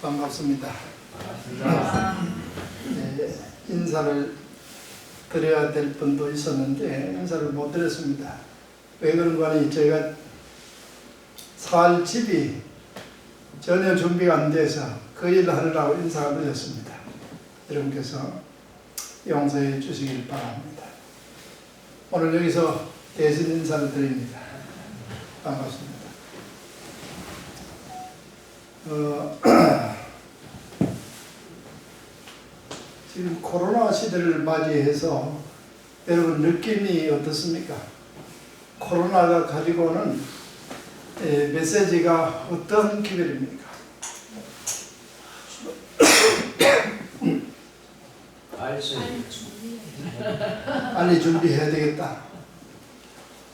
반갑습니다. 네, 인사를 드려야 될 분도 있었는데 인사를 못 드렸습니다. 왜 그런가 하니 저희가 살 집이 전혀 준비가 안 돼서 그 일을 하느라고 인사가 늦었습니다. 여러분께서 용서해 주시길 바랍니다. 오늘 여기서 대신 인사를 드립니다. 반갑습니다. 지금 코로나 시대를 맞이해서 여러분 느낌이 어떻습니까? 코로나가 가지고 오는 메시지가 어떤 기별입니까? 빨리 준비해야 되겠다.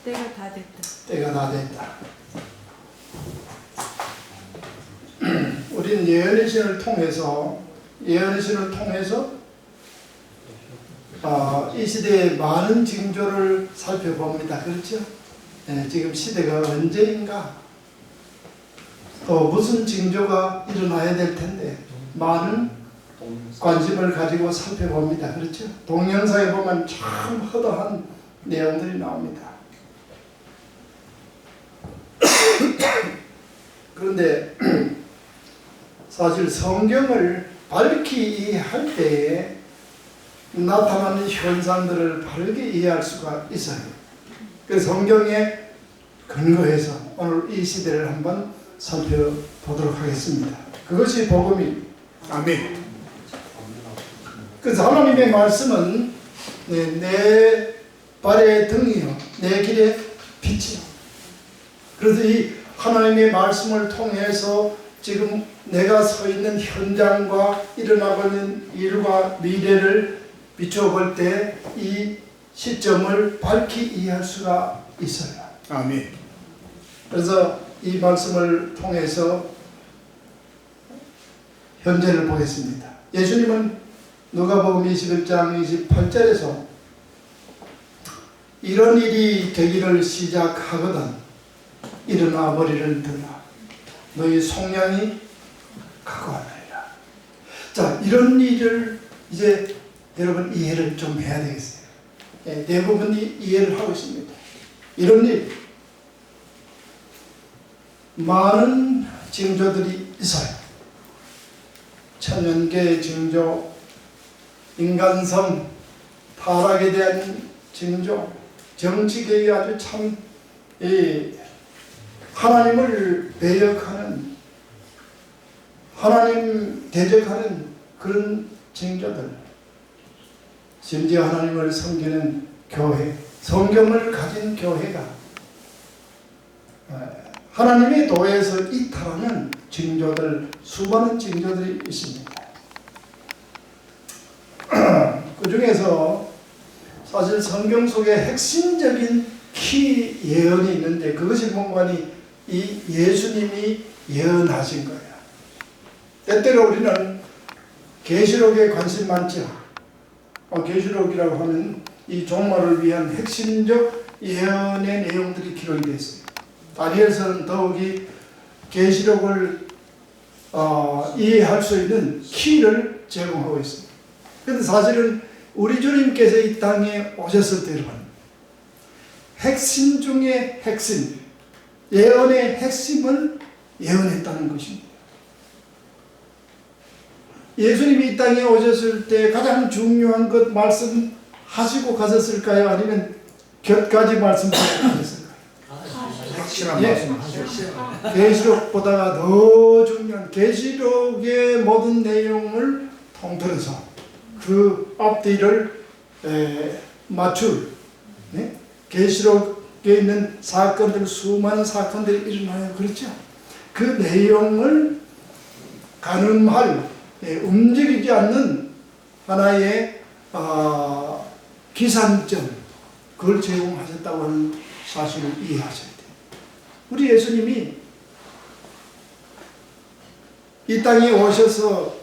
때가 다 됐다. 때가 다 됐다. 우리는 예언의 신을 통해서 이 시대의 많은 징조를 살펴봅니다. 그렇죠? 네, 지금 시대가 언제인가? 또 무슨 징조가 일어나야 될 텐데 많은 관심을 가지고 살펴봅니다. 그렇죠? 동영상에 보면 참 허다한 내용들이 나옵니다. 그런데 사실 성경을 밝히 이해할 때에 나타나는 현상들을 바르게 이해할 수가 있어요. 그래서 성경에 근거해서 오늘 이 시대를 한번 살펴보도록 하겠습니다. 그것이 복음입니다. 아멘. 그래서 하나님의 말씀은 내 발의 등이요 내 길의 빛이요. 그래서 이 하나님의 말씀을 통해서 지금 내가 서 있는 현장과 일어나고 있는 일과 미래를 비춰볼 때 이 시점을 밝히 이해할 수가 있어요. 아멘. 그래서 이 말씀을 통해서 현재를 보겠습니다. 예수님은 누가복음 21장 28절에서 이런 일이 되기를 시작하거든 일어나 머리를 들라 너희 속량이 가까웠느니라. 자, 이런 일을 이제 여러분 이해를 좀 해야 되겠어요. 네, 대부분이 이해를 하고 있습니다. 이런 일 많은 징조들이 있어요. 천연계의 징조, 인간성, 타락에 대한 징조, 정치계의 아주 참 하나님을 배역하는, 하나님 대적하는 그런 징조들, 심지어 하나님을 섬기는 교회, 성경을 가진 교회가 하나님의 도에서 이탈하는 징조들, 수많은 징조들이 있습니다. 그 중에서 사실 성경 속에 핵심적인 키 예언이 있는데 그것이 뭔가 하니 이 예수님이 예언하신 거예요. 때때로 우리는 계시록에 관심 많죠. 계시록이라고 하면 이 종말을 위한 핵심적 예언의 내용들이 기록이 되어 있어요. 다니엘서는 더욱이 계시록을 이해할 수 있는 키를 제공하고 있습니다. 그런데 사실은 우리 주님께서 이 땅에 오셨을 때 여러분 핵심 중에 핵심, 예언의 핵심을 예언했다는 것입니다. 예수님이 이 땅에 오셨을 때 가장 중요한 것 말씀하시고 가셨을까요? 아니면 몇 가지 말씀하시고 가셨을까요? 확실한 말씀 하셨어요. 계시록보다 더 중요한 계시록의 모든 내용을 통틀어서 그 앞뒤를 맞출 계시록에 있는 사건들, 수많은 사건들이 일어나요. 그렇죠? 그 내용을 가늠할 움직이지 않는 하나의 기산점, 그걸 제공하셨다고 하는 사실을 이해하셔야 돼요. 우리 예수님이 이 땅에 오셔서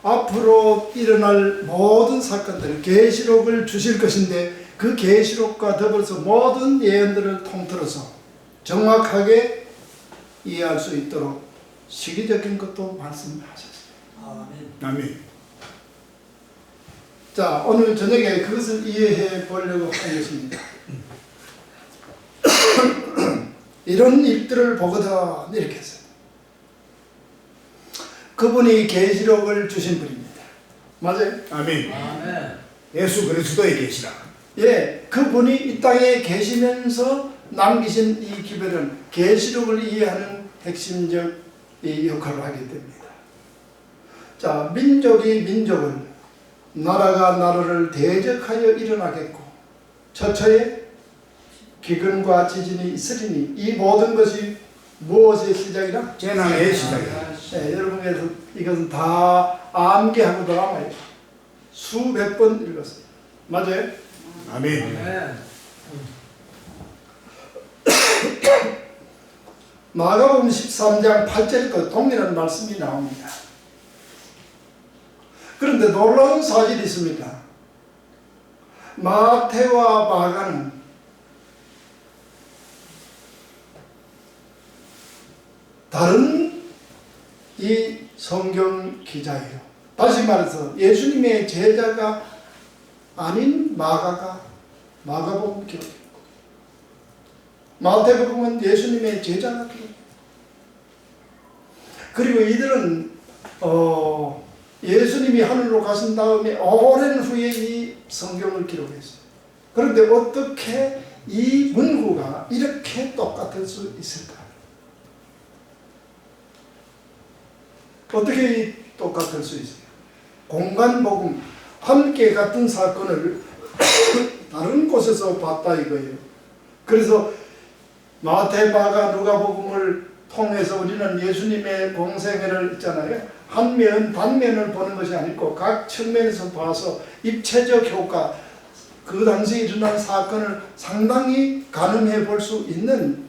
앞으로 일어날 모든 사건들, 계시록을 주실 것인데 그 계시록과 더불어서 모든 예언들을 통틀어서 정확하게 이해할 수 있도록 시기적인 것도 말씀하셨어요. 아멘. 자, 오늘 저녁에 그것을 이해해 보려고 하는 것입니다. 이런 일들을 보거든 이렇게 했어요. 그분이 계시록을 주신 분입니다. 맞아요? 아멘. 예수 그리스도의 계시라. 예, 그분이 이 땅에 계시면서 남기신 이 기별은 계시록을 이해하는 핵심적 이 역할을 하게 됩니다. 자, 민족이 민족을, 나라가 나라를 대적하여 일어나겠고 처처에 기근과 지진이 있으리니 이 모든 것이 무엇의 시작이라? 재난의 시작이다. 네, 여러분께서 이것은 다 암기하고 들어가요. 수백 번 읽었어요. 맞아요? 아멘. 마가복음 13장 8절에도 동일한 말씀이 나옵니다. 그런데 놀라운 사실이 있습니다. 마태와 마가는 다른 이 성경 기자예요. 다시 말해서 예수님의 제자가 아닌 마가가 마가복음 기록했고, 마태복음은 예수님의 제자가 기록했고, 그리고 이들은 예수님이 하늘로 가신 다음에 오랜 후에 이 성경을 기록했어요. 그런데 어떻게 이 문구가 이렇게 똑같을 수 있을까? 어떻게 똑같을 수 있어요? 공간복음, 함께 같은 사건을 다른 곳에서 봤다 이거예요. 그래서 마태, 마가, 누가복음을 통해서 우리는 예수님의 공생애를 있잖아요. 한 면, 단면을 보는 것이 아니고 각 측면에서 봐서 입체적 효과, 그 당시 일어난 사건을 상당히 가늠해 볼 수 있는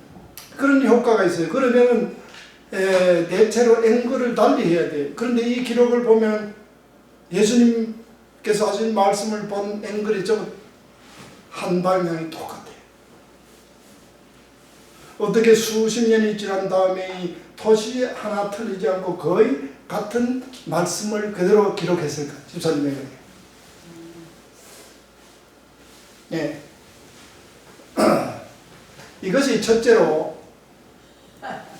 그런 효과가 있어요. 그러면 대체로 앵글을 달리 해야 돼요. 그런데 이 기록을 보면 예수님께서 하신 말씀을 본 앵글이 좀 한 방향이 똑같아요. 어떻게 수십 년이 지난 다음에 이 토시 하나 틀리지 않고 거의 같은 말씀을 그대로 기록했을까? 집사님의 얘기예요. 예. 이것이 첫째로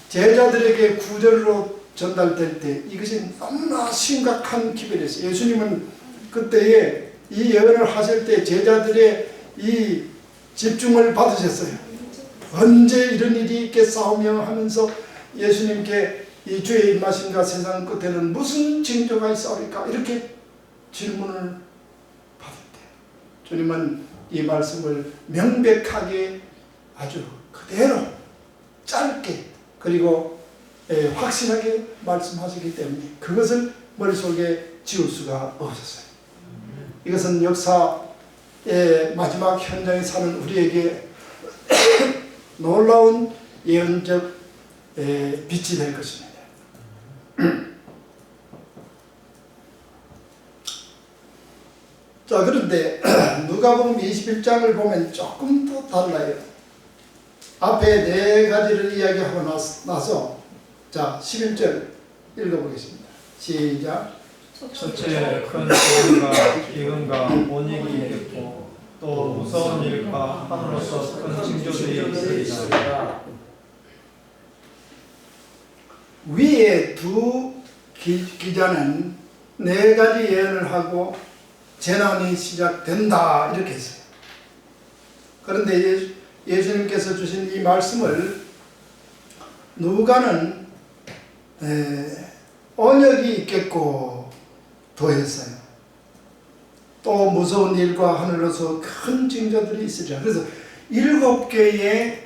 제자들에게 구절로 전달될 때 이것이 너무나 심각한 기별이었어요. 예수님은 그때에 이 예언을 하실 때 제자들의 이 집중을 받으셨어요. 언제 이런 일이 있겠사오며 하면서 예수님께 이 주의 입맛인가 세상 끝에는 무슨 징조가 있사오리까 이렇게 질문을 받을 때 주님은 이 말씀을 명백하게 아주 그대로 짧게 그리고 확실하게 말씀하시기 때문에 그것을 머릿속에 지울 수가 없었어요. 이것은 역사의 마지막 현장에 사는 우리에게 놀라운 예언적 빛이 될 것입니다. 자, 그런데 누가복음 21장을 보면 조금 더 달라요. 앞에 네 가지를 이야기하고 나서 자 11절 읽어보겠습니다. 시작. 첫째 큰 기근과 원인이 있겠고 또 무서운 일과 하늘로서 큰 징조들이 있으리라. 위에 두 기자는 네 가지 예언을 하고 재난이 시작된다 이렇게 했어요. 그런데 예수님께서 주신 이 말씀을 누가는 언약이 있겠고 더했어요. 또 무서운 일과 하늘로서 큰 징조들이 있으리라. 그래서 7개의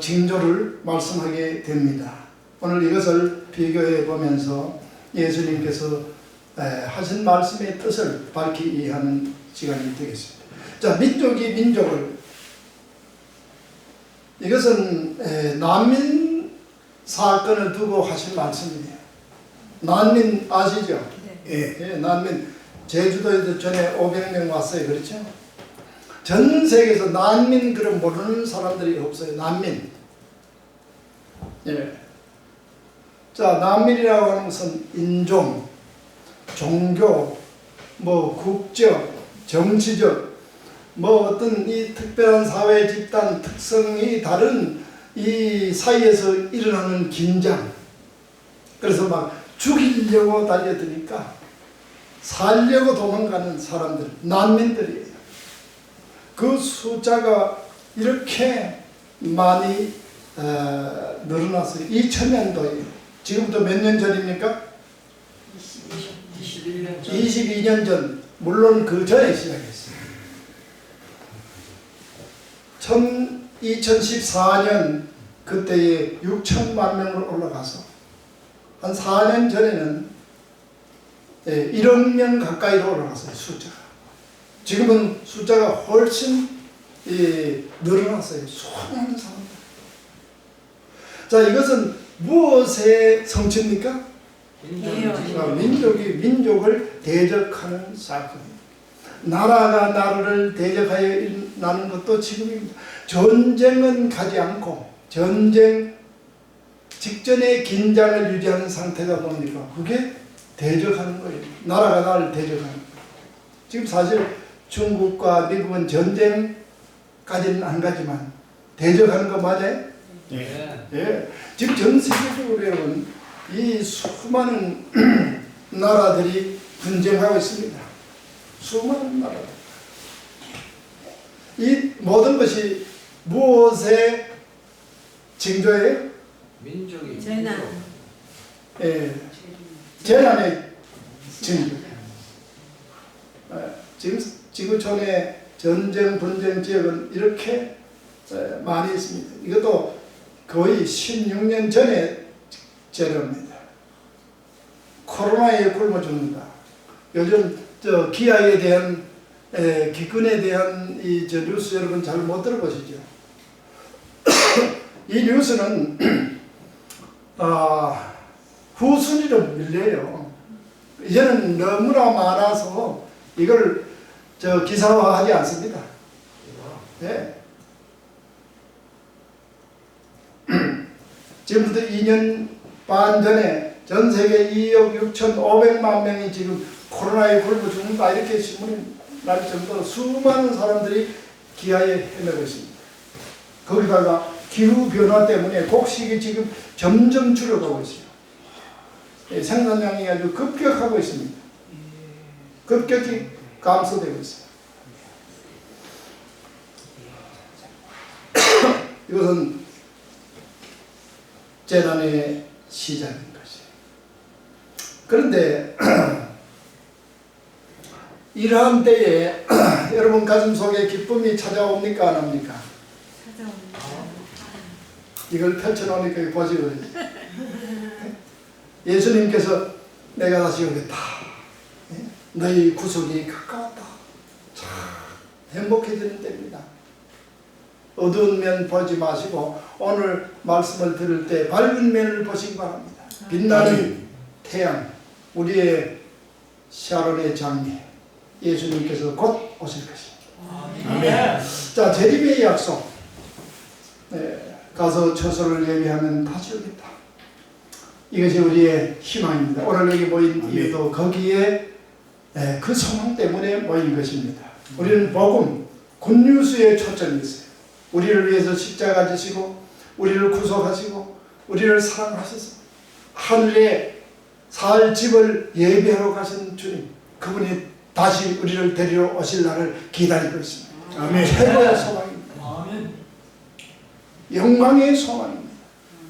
징조를 말씀하게 됩니다. 오늘 이것을 비교해 보면서 예수님께서 하신 말씀의 뜻을 밝히 이해하는 시간이 되겠습니다. 자, 민족이 민족을, 이것은 난민 사건을 두고 하신 말씀이에요. 난민 아시죠? 네. 예, 난민. 제주도에도 전에 500명 왔어요. 그렇죠? 전 세계에서 난민 그런 모르는 사람들이 없어요. 난민. 예. 자, 난민이라고 하는 것은 인종, 종교, 뭐 국적, 정치적, 뭐 어떤 이 특별한 사회 집단 특성이 다른 이 사이에서 일어나는 긴장. 그래서 막 죽이려고 달려드니까 살려고 도망가는 사람들, 난민들이에요. 그 숫자가 이렇게 많이 늘어났어요. 2000년도에. 지금부터 몇 년 전입니까? 22년 전. 물론 그 전에 시작했어요. 2014년 그때에 6천만 명으로 올라가서 한 4년 전에는 1억 명 가까이로 올라갔어요. 숫자가. 지금은 숫자가 훨씬 늘어났어요. 수많은 사람들. 자, 이것은 무엇의 성취입니까? 민족이 민족을 대적하는 사건입니다. 나라가 나라를 대적하여 나는 것도 지금입니다. 전쟁은 가지 않고 전쟁 직전에 긴장을 유지하는 상태가 뭡니까? 그게 대적하는 거예요. 나라가 나를 대적하는 거예요. 지금 사실 중국과 미국은 전쟁까지는 안 가지만 대적하는 거 맞아요? 네. 예. 지금 전 세계적으로 여러분 이 수많은 나라들이 분쟁하고 있습니다. 수많은 나라들. 이 모든 것이 무엇의 징조예요? 민족이 재난. 예. 재난의 징조. 지금 지구촌의 전쟁 분쟁 지역은 이렇게 많이 있습니다. 이것도 거의 16년 전의 재료입니다. 코로나에 굶어 죽는다. 요즘 기아에 대한 기근에 대한 이 뉴스 여러분 잘 못 들어보시죠? 이 뉴스는 후순위로 밀려요. 이제는 너무나 많아서 이걸 기사화하지 않습니다. 네. 지금부터 2년 반 전에 전 세계 2억 6,500만 명이 지금 코로나에 굶어 죽는다 이렇게 신문이 날 정도로 수많은 사람들이 기아에 헤매고 있습니다. 거기다가 기후변화 때문에 곡식이 지금 점점 줄어가고 있어요. 생산량이 아주 급격하고 있습니다. 급격히 감소되고 있어요. 이것은 재난의 시작인 것이에요. 그런데 이러한 때에 여러분 가슴 속에 기쁨이 찾아옵니까 안 옵니까? 찾아옵니다. 이걸 펼쳐놓으니까 보시고 예수님께서 내가 다시 오겠다. 너희 구속이 가까웠다. 참 행복해지는 때입니다. 어두운 면 보지 마시고 오늘 말씀을 들을 때 밝은 면을 보시기 바랍니다. 빛나는 태양, 우리의 샤론의 장미, 예수님께서 곧 오실 것입니다. 아멘. 자, 재림의 약속. 가서 처소를 예비하면 다시 오겠다. 이것이 우리의 희망입니다. 오늘 여기 모인 이유도 거기에 그 소망 때문에 모인 것입니다. 우리는 복음, 굿뉴스에 초점이 있어요. 우리를 위해서 십자가 지시고 우리를 구속하시고 우리를 사랑하셔서 하늘에 살 집을 예비하러 가신 주님, 그분이 다시 우리를 데리러 오실 날을 기다리고 있습니다. 아멘. 최고의 소망입니다. 아멘. 영광의 소망입니다.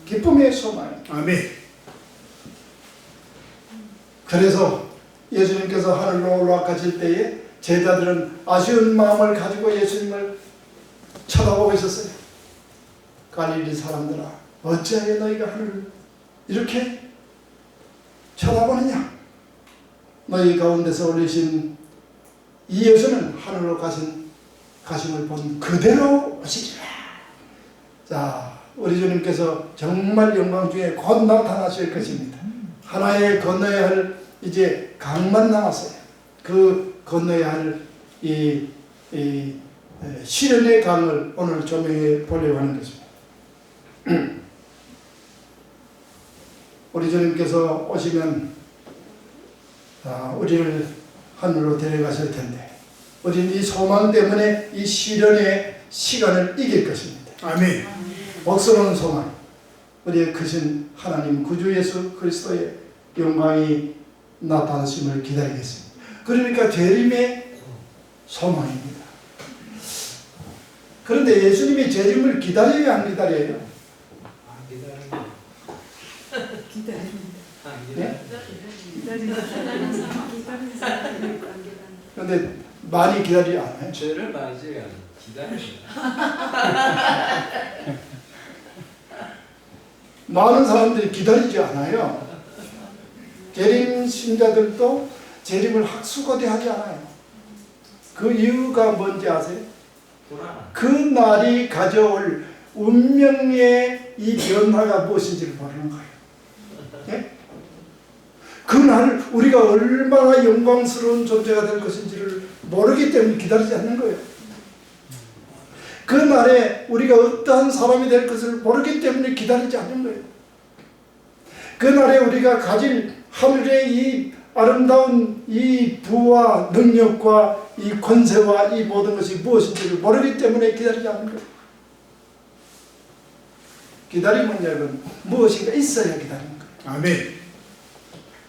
기쁨의 소망입니다. 아멘. 그래서 예수님께서 하늘로 올라가실 때에 제자들은 아쉬운 마음을 가지고 예수님을 쳐다보고 있었어요. 갈릴리 사람들아, 어찌하여 너희가 하늘을 이렇게 쳐다보느냐? 너희 가운데서 올리신 이 예수는 하늘로 가심을 본 그대로 오시리라. 자, 우리 주님께서 정말 영광 중에 곧 나타나실 것입니다. 하나의 건너야 할 이제 강만 남았어요. 그 건너야 할 이 시련의 강을 오늘 조명해 보려고 하는 것입니다. 우리 주님께서 오시면 우리를 하늘로 데려가실 텐데 우리는 이 소망 때문에 이 시련의 시간을 이길 것입니다. 아멘. 복스러운 소망, 우리의 크신 하나님 구주 예수 그리스도의 영광이 나타나심을 기다리겠습니다. 그러니까 재림의 소망입니다. 그런데 예수님이 재림을 기다려요, 안 기다려요? 그런데 많이 기다리지 않아요? 죄를 맞으면 기다립니다. 많은 사람들이 기다리지 않아요. 재림 신자들도 재림을 학수고대하지 않아요. 그 이유가 뭔지 아세요? 그 날이 가져올 운명의 이 변화가 무엇인지를 모르는 거예요. 예? 그 날 우리가 얼마나 영광스러운 존재가 될 것인지를 모르기 때문에 기다리지 않는 거예요. 그 날에 우리가 어떠한 사람이 될 것을 모르기 때문에 기다리지 않는 거예요. 그 날에 우리가 가질 하늘의 이 아름다운 이 부와 능력과 이 권세와 이 모든 것이 무엇인지를 모르기 때문에 기다리지 않는 거예요. 기다림은 여러분 무엇인가 있어야 기다리는 거예요. 아멘.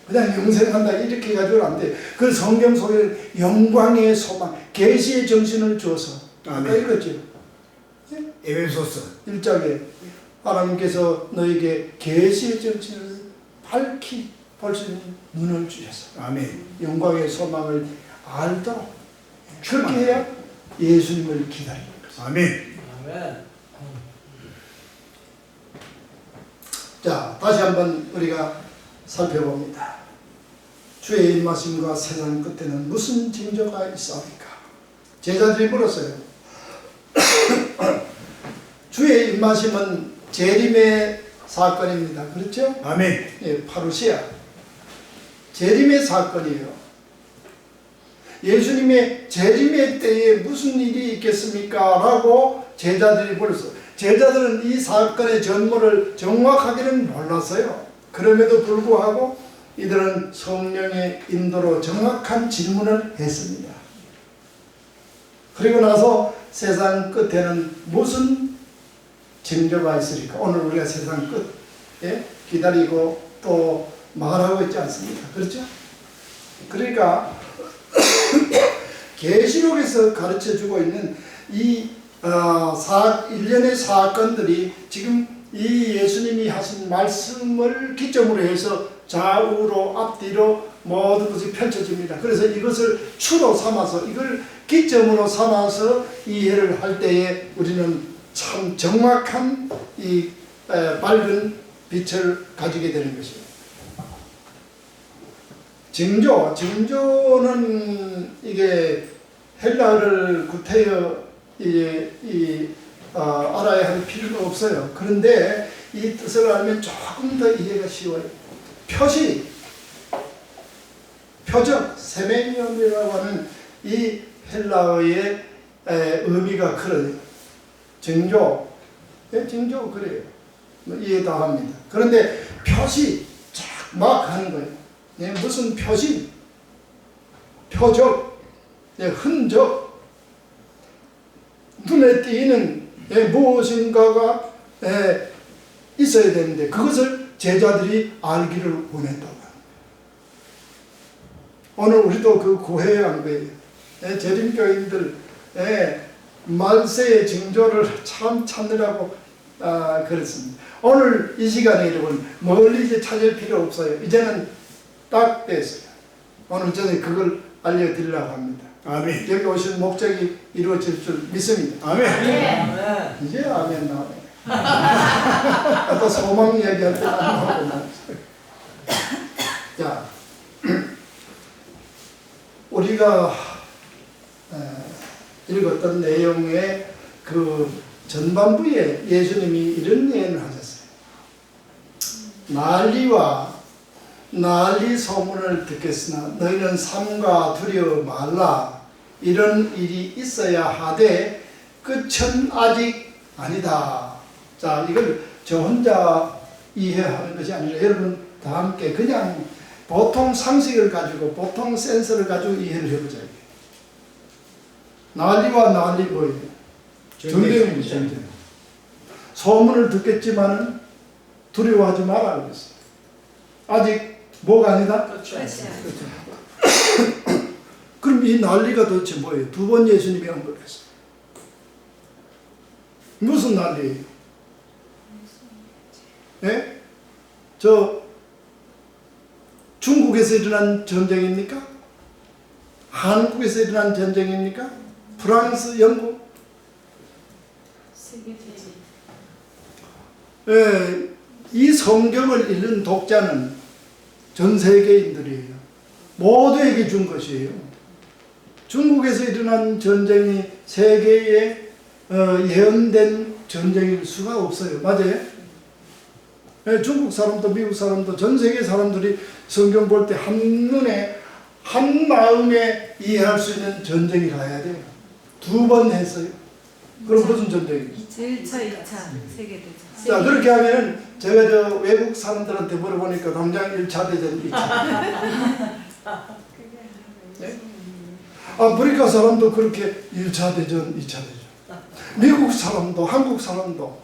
그냥 영생한다 이렇게 해가지고는 안 돼. 그 성경 속에 영광의 소망, 계시의 정신을 주어서 아까 읽었죠. 에베소서 1장에 하나님께서 너에게 계시의 정신을 밝히 볼 수 있는 눈을 주셔서 아멘. 영광의 소망을 알도록 그렇게 해야 예수님을 기다리는 거죠. 아멘. 아멘. 자, 다시 한번 우리가 살펴봅니다. 주의 입마심과 세상 끝에는 무슨 징조가 있사옵니까? 제자들이 물었어요. 주의 입마심은 재림의 사건입니다. 그렇죠? 아멘. 예, 파루시아. 재림의 사건이에요. 예수님의 재림의 때에 무슨 일이 있겠습니까? 라고 제자들이 물었어요. 제자들은 이 사건의 전모를 정확하게는 몰랐어요. 그럼에도 불구하고 이들은 성령의 인도로 정확한 질문을 했습니다. 그리고 나서 세상 끝에는 무슨 징조가 있으리까? 오늘 우리가 세상 끝에 기다리고 또 말하고 있지 않습니까? 그렇죠? 그러니까 계시록에서 가르쳐주고 있는 이 일련의 사건들이 지금 이 예수님이 하신 말씀을 기점으로 해서 좌우로 앞뒤로 모든 것이 펼쳐집니다. 그래서 이것을 추로 삼아서 이걸 기점으로 삼아서 이해를 할 때에 우리는 참 정확한 이 밝은 빛을 가지게 되는 것입니다. 징조는 이게 헬라어를 구태여 알아야 할 필요가 없어요. 그런데 이 뜻을 알면 조금 더 이해가 쉬워요. 표시, 표적, 세메니엄이라고 하는 이 헬라어의 의미가 그래요. 징조, 징조 그래요. 이해 다 합니다. 그런데 표시, 막 하는 거예요. 무슨 표시, 표적, 흔적, 눈에 띄는 무엇인가가 있어야 되는데 그것을 제자들이 알기를 원했다고 합니다. 오늘 우리도 그 구해야 한 거예요. 재림교인들 말세의 징조를 참 찾느라고 그랬습니다. 오늘 이 시간에 여러분 멀리 이제 찾을 필요 없어요. 이제는 딱 됐어요. 오늘 저는 그걸 알려드리려고 합니다. 아멘. 여기 오신 목적이 이루어질 줄 믿습니다. 아멘. 아멘. 이제 아멘 나오네. 또 소망 얘기할 때 안 나오고. 자, 우리가 읽었던 내용의 그 전반부에 예수님이 이런 예언을 하셨어요. 난리 소문을 듣겠으나 너희는 삼가 두려워 말라. 이런 일이 있어야 하되 끝은 아직 아니다. 자, 이걸 저 혼자 이해하는 것이 아니라 여러분 다 함께 그냥 보통 상식을 가지고 보통 센스를 가지고 이해를 해보자. 난리와 난리 뭐예요? 전쟁입니다. 전쟁. 소문을 듣겠지만은 두려워하지 마라 그랬어요. 아직 뭐가 아니다? 러시아. 그럼 이 난리가 도대체 뭐예요? 두 번 예수님이 언급했어요. 무슨 난리예요? 예? 저 중국에서 일어난 전쟁입니까? 한국에서 일어난 전쟁입니까? 프랑스, 영국? 세계대전. 예, 이 성경을 읽는 독자는 전 세계인들이에요. 모두에게 준 것이에요. 중국에서 일어난 전쟁이 세계에 예언된 전쟁일 수가 없어요. 맞아요? 예, 중국 사람도 미국 사람도 전 세계 사람들이 성경 볼 때 한눈에 한 마음에 이해할 수 있는 전쟁이라 해야 돼요. 두 번 했어요. 그럼 무슨 전쟁이에요? 1차, 2차 세계대전. 자, 그렇게 하면은 제가 저 외국 사람들한테 물어보니까 당장 1차 대전, 2차. 네? 아프리카 사람도 그렇게 1차 대전, 2차 대전. 미국 사람도, 한국 사람도.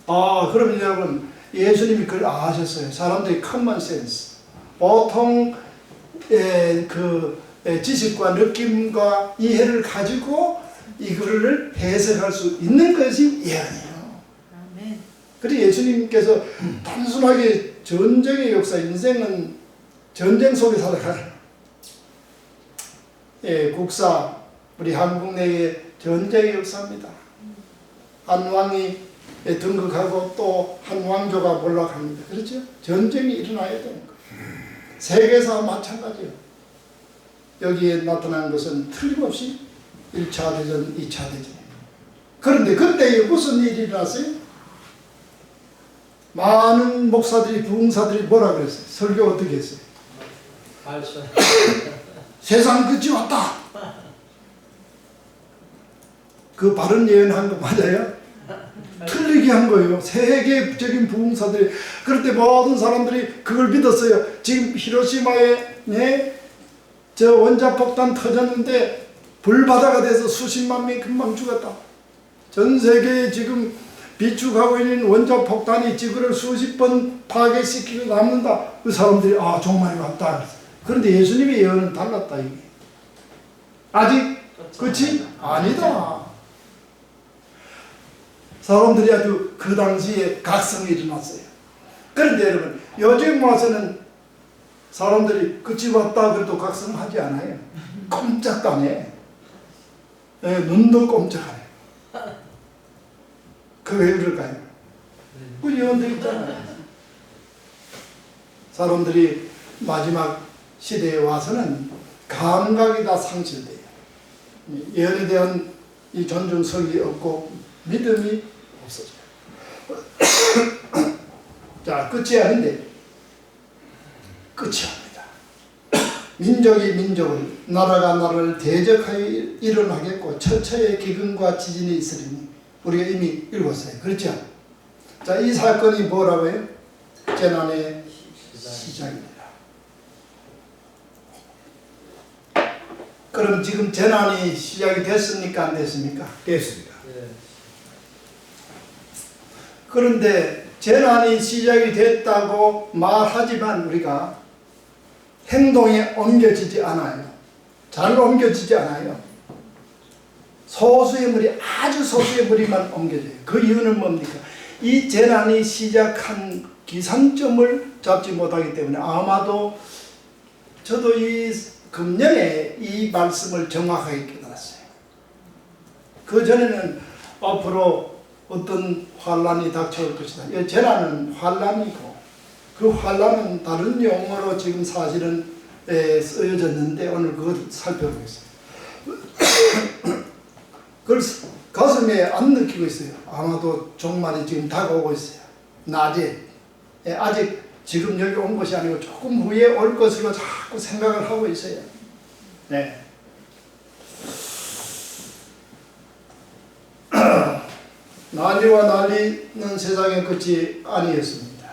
아, 그러면 여러분, 예수님이 그걸 아셨어요. 사람들이 커먼 센스. 보통 지식과 느낌과 이해를 가지고 이거를 해석할 수 있는 것이 예언이에요. 아멘. 그래서 예수님께서 단순하게 전쟁의 역사, 인생은 전쟁 속에 살아가는 국사, 우리 한국 내의 전쟁의 역사입니다. 한 왕이 등극하고 또 한 왕조가 몰락합니다. 그렇죠? 전쟁이 일어나야 되는 거예요. 세계사 마찬가지예요. 여기에 나타난 것은 틀림없이 1차 대전, 2차 대전입니다. 그런데 그때 무슨 일이 일어났어요? 많은 목사들이, 부흥사들이 뭐라 그랬어요? 설교 어떻게 했어요? 세상 끝이 왔다. 그 바른 예언한 거 맞아요? 틀리게 한 거예요. 세계적인 부흥사들이. 그럴 때 모든 사람들이 그걸 믿었어요. 지금 히로시마에 저 원자폭탄 터졌는데 불바다가 돼서 수십만 명이 금방 죽었다. 전 세계에 지금 비축하고 있는 원자폭탄이 지구를 수십 번 파괴시키고 남는다. 그 사람들이 아 종말이 왔다. 그런데 예수님의 예언은 달랐다. 이게 아직 끝이 아니다. 사람들이 아주 그 당시에 각성이 일어났어요. 그런데 여러분 요즘 와서는 사람들이 끝이 왔다 그래도 각성하지 않아요. 꼼짝도 안 해. 눈도 꼼짝 안 해. 그 왜 그럴까요? 그 예언되어 있잖아요. 사람들이 마지막 시대에 와서는 감각이 다 상실돼요. 예언에 대한 이 존중성이 없고 믿음이 없어져요. 자, 끝이 아닌데 끝이 옵니다. 민족이 민족을, 나라가 나라를 대적하여 일어나겠고 처처의 기근과 지진이 있으리니 우리가 이미 읽었어요. 그렇죠? 자, 이 사건이 뭐라고 해요? 재난의 시작입니다. 그럼 지금 재난이 시작이 됐습니까? 안 됐습니까? 됐습니다. 그런데 재난이 시작이 됐다고 말하지만 우리가 행동에 옮겨지지 않아요. 잘 옮겨지지 않아요. 소수의 무리, 아주 소수의 무리만 옮겨져요. 그 이유는 뭡니까? 이 재난이 시작한 기상점을 잡지 못하기 때문에 아마도 저도 이 금년에 이 말씀을 정확하게 깨달았어요. 그 전에는 앞으로 어떤 환란이 닥쳐올 것이다. 이 재난은 환란이고 그 환란은 다른 용어로 지금 사실은 쓰여졌는데 오늘 그걸 살펴보겠습니다. 그걸 가슴에 안 느끼고 있어요. 아마도 종말이 지금 다가오고 있어요. 낮에 아직 지금 여기 온 것이 아니고 조금 후에 올 것으로 자꾸 생각을 하고 있어요. 네. 난리와 난리는 세상의 끝이 아니었습니다.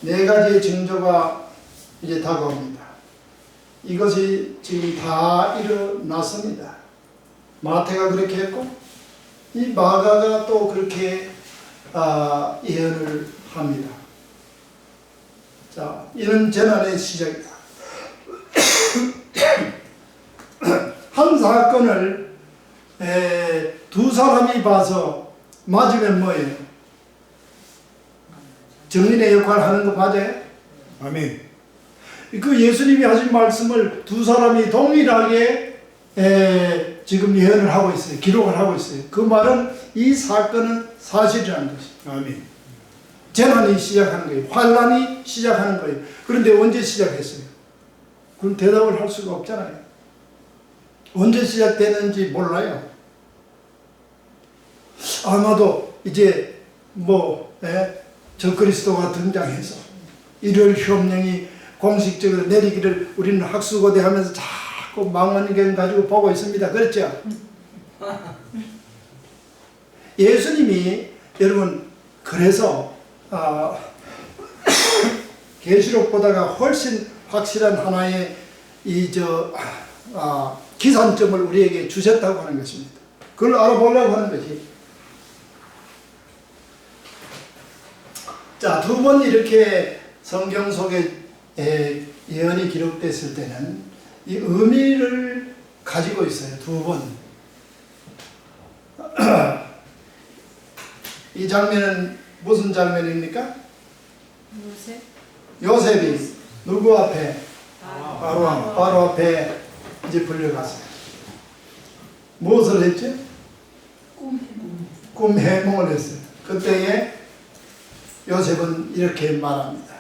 네 가지의 징조가 이제 다가옵니다. 이것이 지금 다 일어났습니다. 마태가 그렇게 했고 이 마가가 또 그렇게 예언을 합니다. 자, 이는 재난의 시작이다. 한 사건을 두 사람이 봐서 맞으면 뭐예요? 정인의 역할을 하는 거 맞아요? 아멘. 그 예수님이 하신 말씀을 두 사람이 동일하게 지금 예언을 하고 있어요. 기록을 하고 있어요. 그 말은 이 사건은 사실이라는 것이죠. 아멘. 재난이 시작하는 거예요. 환란이 시작하는 거예요. 그런데 언제 시작했어요? 그럼 대답을 할 수가 없잖아요. 언제 시작되는지 몰라요. 아마도 이제 적그리스도가 등장해서 일요일 휴업령이 공식적으로 내리기를 우리는 학수고대하면서 자꾸 망원경 가지고 보고 있습니다. 그렇죠? 예수님이 여러분 그래서 계시록보다가 훨씬 확실한 하나의 기산점을 우리에게 주셨다고 하는 것입니다. 그걸 알아보려고 하는 것이. 자, 두 번 이렇게 성경 속에 예언이 기록됐을 때는 이 의미를 가지고 있어요. 두 번. 이 장면은 무슨 장면입니까? 요셉이 누구 앞에? 바로 앞에 이제 불려갔어요. 무엇을 했죠? 꿈 해몽을 했어요. 그때에 요셉은 이렇게 말합니다.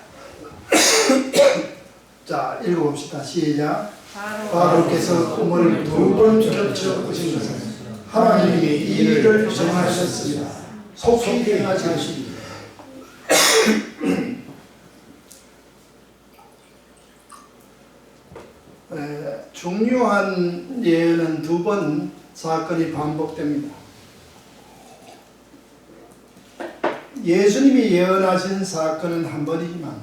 자, 읽어봅시다. 시작. 바로께서 꿈을 두 번 겹쳐 보신 것은 하나님이 이 일을 정하셨습니다. 속히 행하시리니 중요한 예언은 두 번 사건이 반복됩니다. 예수님이 예언하신 사건은 한 번이지만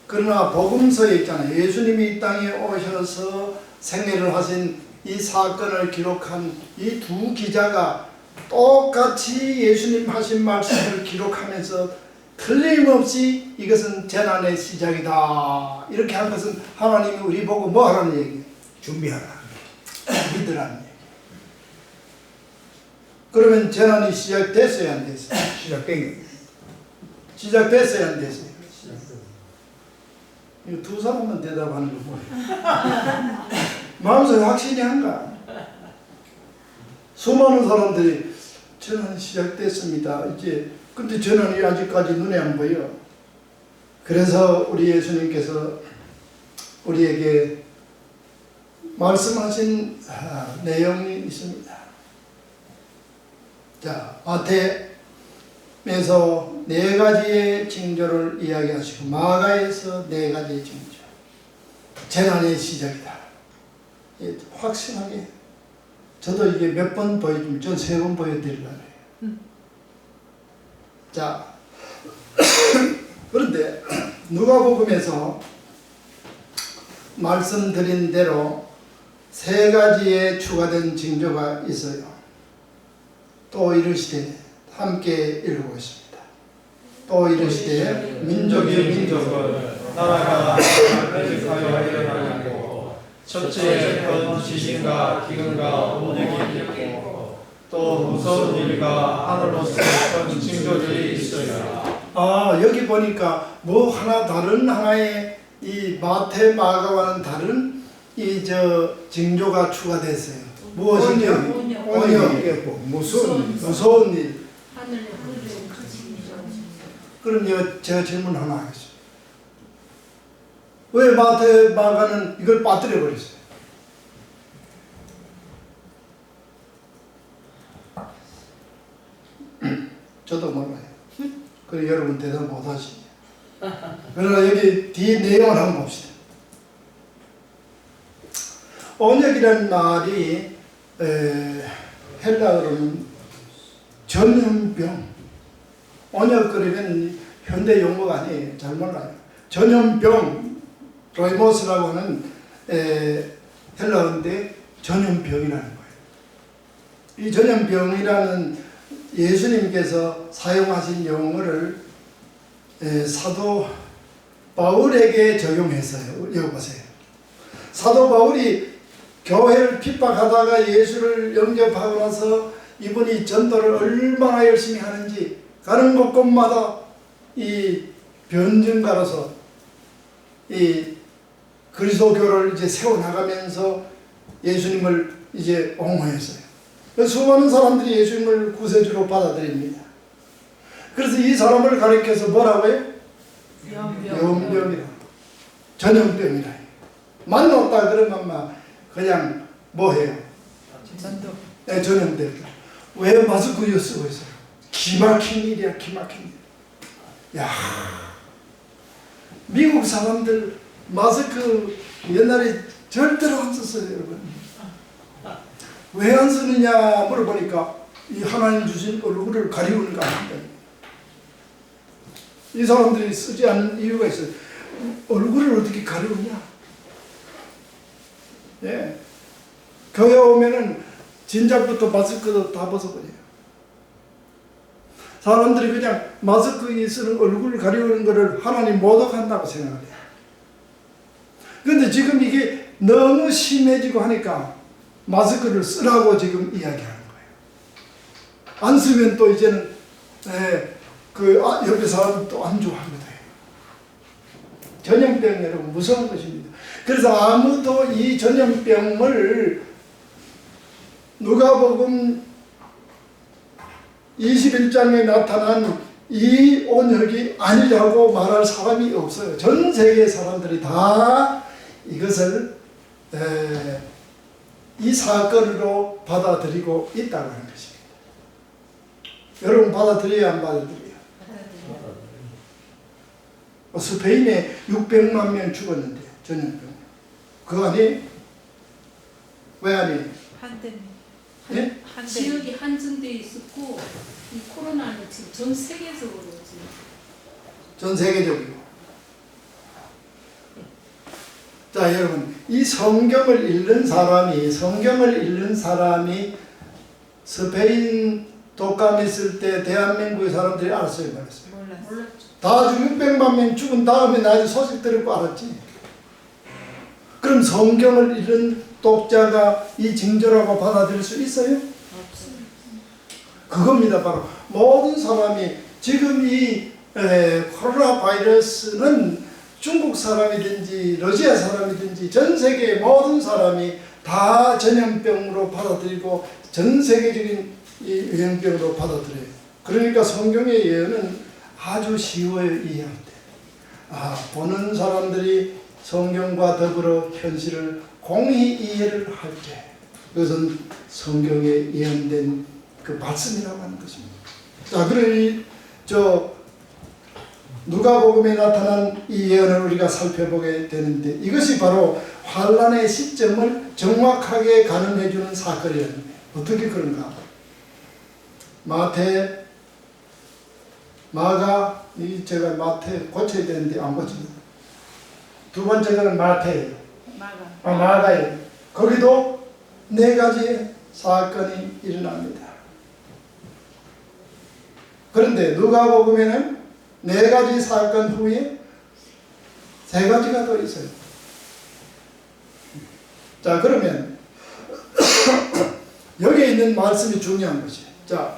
그러나 복음서에 있잖아요. 예수님이 이 땅에 오셔서 생애를 하신 이 사건을 기록한 이 두 기자가 똑같이 예수님 하신 말씀을 기록하면서 틀림없이 이것은 재난의 시작이다 이렇게 한 것은 하나님이 우리 보고 뭐 하라는 얘기예요? 준비하라. 믿으라는 얘기. 그러면 재난이 시작됐어요, 안 됐어요? 시작된 시작됐어요, 안 됐어요? 이거 두 사람만 대답하는 거 보여요. 마음속에 확신이 한가? 수많은 사람들이 재난이 시작됐습니다. 이제 근데 재난이 아직까지 눈에 안 보여. 그래서 우리 예수님께서 우리에게 말씀하신 내용이 있습니다. 자, 마태에서 네 가지의 징조를 이야기하시고 마가에서 네 가지의 징조. 재난의 시작이다. 확실하게. 저도 이게 몇 번 보여주면 전 세 번 보여드리려고 해요. 자, 그런데 누가복음에서 말씀드린 대로 세 가지의 추가된 징조가 있어요. 또 이르시되 함께 읽어보겠습니다. 또 이르시되 민족이 나라가 회직하여 일어나고 첫째 큰 지진과 기근과 온역이 있고 또 무서운 일과 하늘로서 큰 징조들이 있어요. 여기 보니까 뭐 하나 다른 하나의 이 마태 마가와는 다른 징조가 추가됐어요. 무엇이냐? 온역. 무서운 일. 그럼 제가 질문 하나 하겠습니다. 왜 마태 마가는 이걸 빠뜨려 버렸어요? 저도 몰라요. 그래 여러분 대답 못하시죠. 그러나 여기 뒤 내용을 한번 봅시다. 온역이라는 말이 헬라어로는 전염병. 온역 그러면 현대 용어가 아니에요. 잘 몰라요. 전염병, 로이모스라고 하는 헬라어인데 전염병이라는 거예요. 이 전염병이라는 예수님께서 사용하신 용어를 사도 바울에게 적용했어요. 여기 보세요. 사도 바울이 교회를 핍박하다가 예수를 영접하고 나서 이분이 전도를 얼마나 열심히 하는지 가는 곳곳마다 이 변증가로서 이 그리스도교를 이제 세워나가면서 예수님을 이제 옹호했어요. 수많은 사람들이 예수님을 구세주로 받아들입니다. 그래서 이 사람을 가리켜서 뭐라고 해요? 연병이라, 전염병이라. 만났다 그러면 막 그냥 뭐 해요? 전도. 네, 전염병. 왜 마스크 쓰고 있어요? 기막힌 일이야, 기막힌 일. 야, 미국 사람들 마스크 옛날에 절대로 안 썼어요, 여러분. 왜 안 쓰느냐 물어보니까 이 하나님 주신 얼굴을 가리우니까 안 된다. 이 사람들이 쓰지 않는 이유가 있어요. 얼굴을 어떻게 가리우냐? 예. 교회 오면은 진작부터 마스크도 다 벗어버려요. 사람들이 그냥 마스크에 쓰는 얼굴을 가리우는 것을 하나님 모독한다고 생각을 해요. 그런데 지금 이게 너무 심해지고 하니까 마스크를 쓰라고 지금 이야기하는 거예요. 안 쓰면 또 이제는 옆에 사람 또 안 좋아하거든요. 전염병 여러분 무서운 것입니다. 그래서 아무도 이 전염병을 누가복음 21장에 나타난 이 온역이 아니라고 말할 사람이 없어요. 전 세계 사람들이 다 이것을 이 사건으로 받아들이고 있다고 하는 것입니다. 여러분 받아들여야 안 받아들여요? 스페인에 600만 명 죽었는데 전염병. 그거 아니에요? 왜 아니에요? 한때는. 예? 한때. 지역이 한정되어 있었고 이 코로나는 지금 전 세계적으로 지금 전 세계적으로. 자, 여러분, 이 성경을 읽는 사람이 스페인 독감 있을 때 대한민국의 사람들이 알았어요, 말았어요? 몰랐죠. 다 600만 명 죽은 다음에 나중에 소식 들었고 알았지. 그럼 성경을 읽는 독자가 이 징조라고 받아들일 수 있어요? 그겁니다. 바로 모든 사람이 지금 이 코로나 바이러스는 중국 사람이든지 러시아 사람이든지 전 세계의 모든 사람이 다 전염병으로 받아들이고 전 세계적인 이 유행병으로 받아들여요. 그러니까 성경의 예언은 아주 쉬워요, 이해할 때. 보는 사람들이 성경과 더불어 현실을 공히 이해를 할 때 그것은 성경에 예언된 그 말씀이라고 하는 것입니다. 자, 그러니 누가복음에 나타난 이 예언을 우리가 살펴보게 되는데 이것이 바로 환란의 시점을 정확하게 가늠해 주는 사건이라는 거예요. 어떻게 그런가? 제가 마태 고쳐야 되는데 안 고칩니다. 두 번째는 마태예요. 마가예요. 거기도 4가지 사건이 일어납니다. 그런데 누가복음에는 4가지 사건 후에 3가지가 더 있어요. 자, 그러면 여기에 있는 말씀이 중요한 것이에요. 자,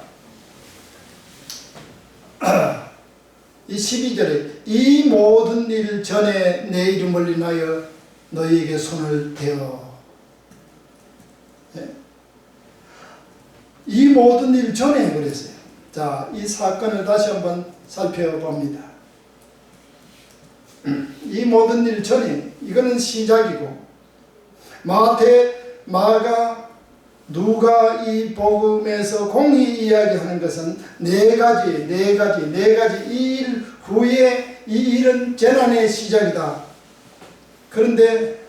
이 12절에 이 모든 일 전에 내 이름을 인하여 너희에게 손을 대어. 네? 이 모든 일 전에 그랬어요. 자, 이 사건을 다시 한번 살펴봅니다. 이 모든 일 전에, 이거는 시작이고 마태, 마가, 누가 이 복음에서 공히 이야기하는 것은 4가지 이 일 후에 이 일은 재난의 시작이다. 그런데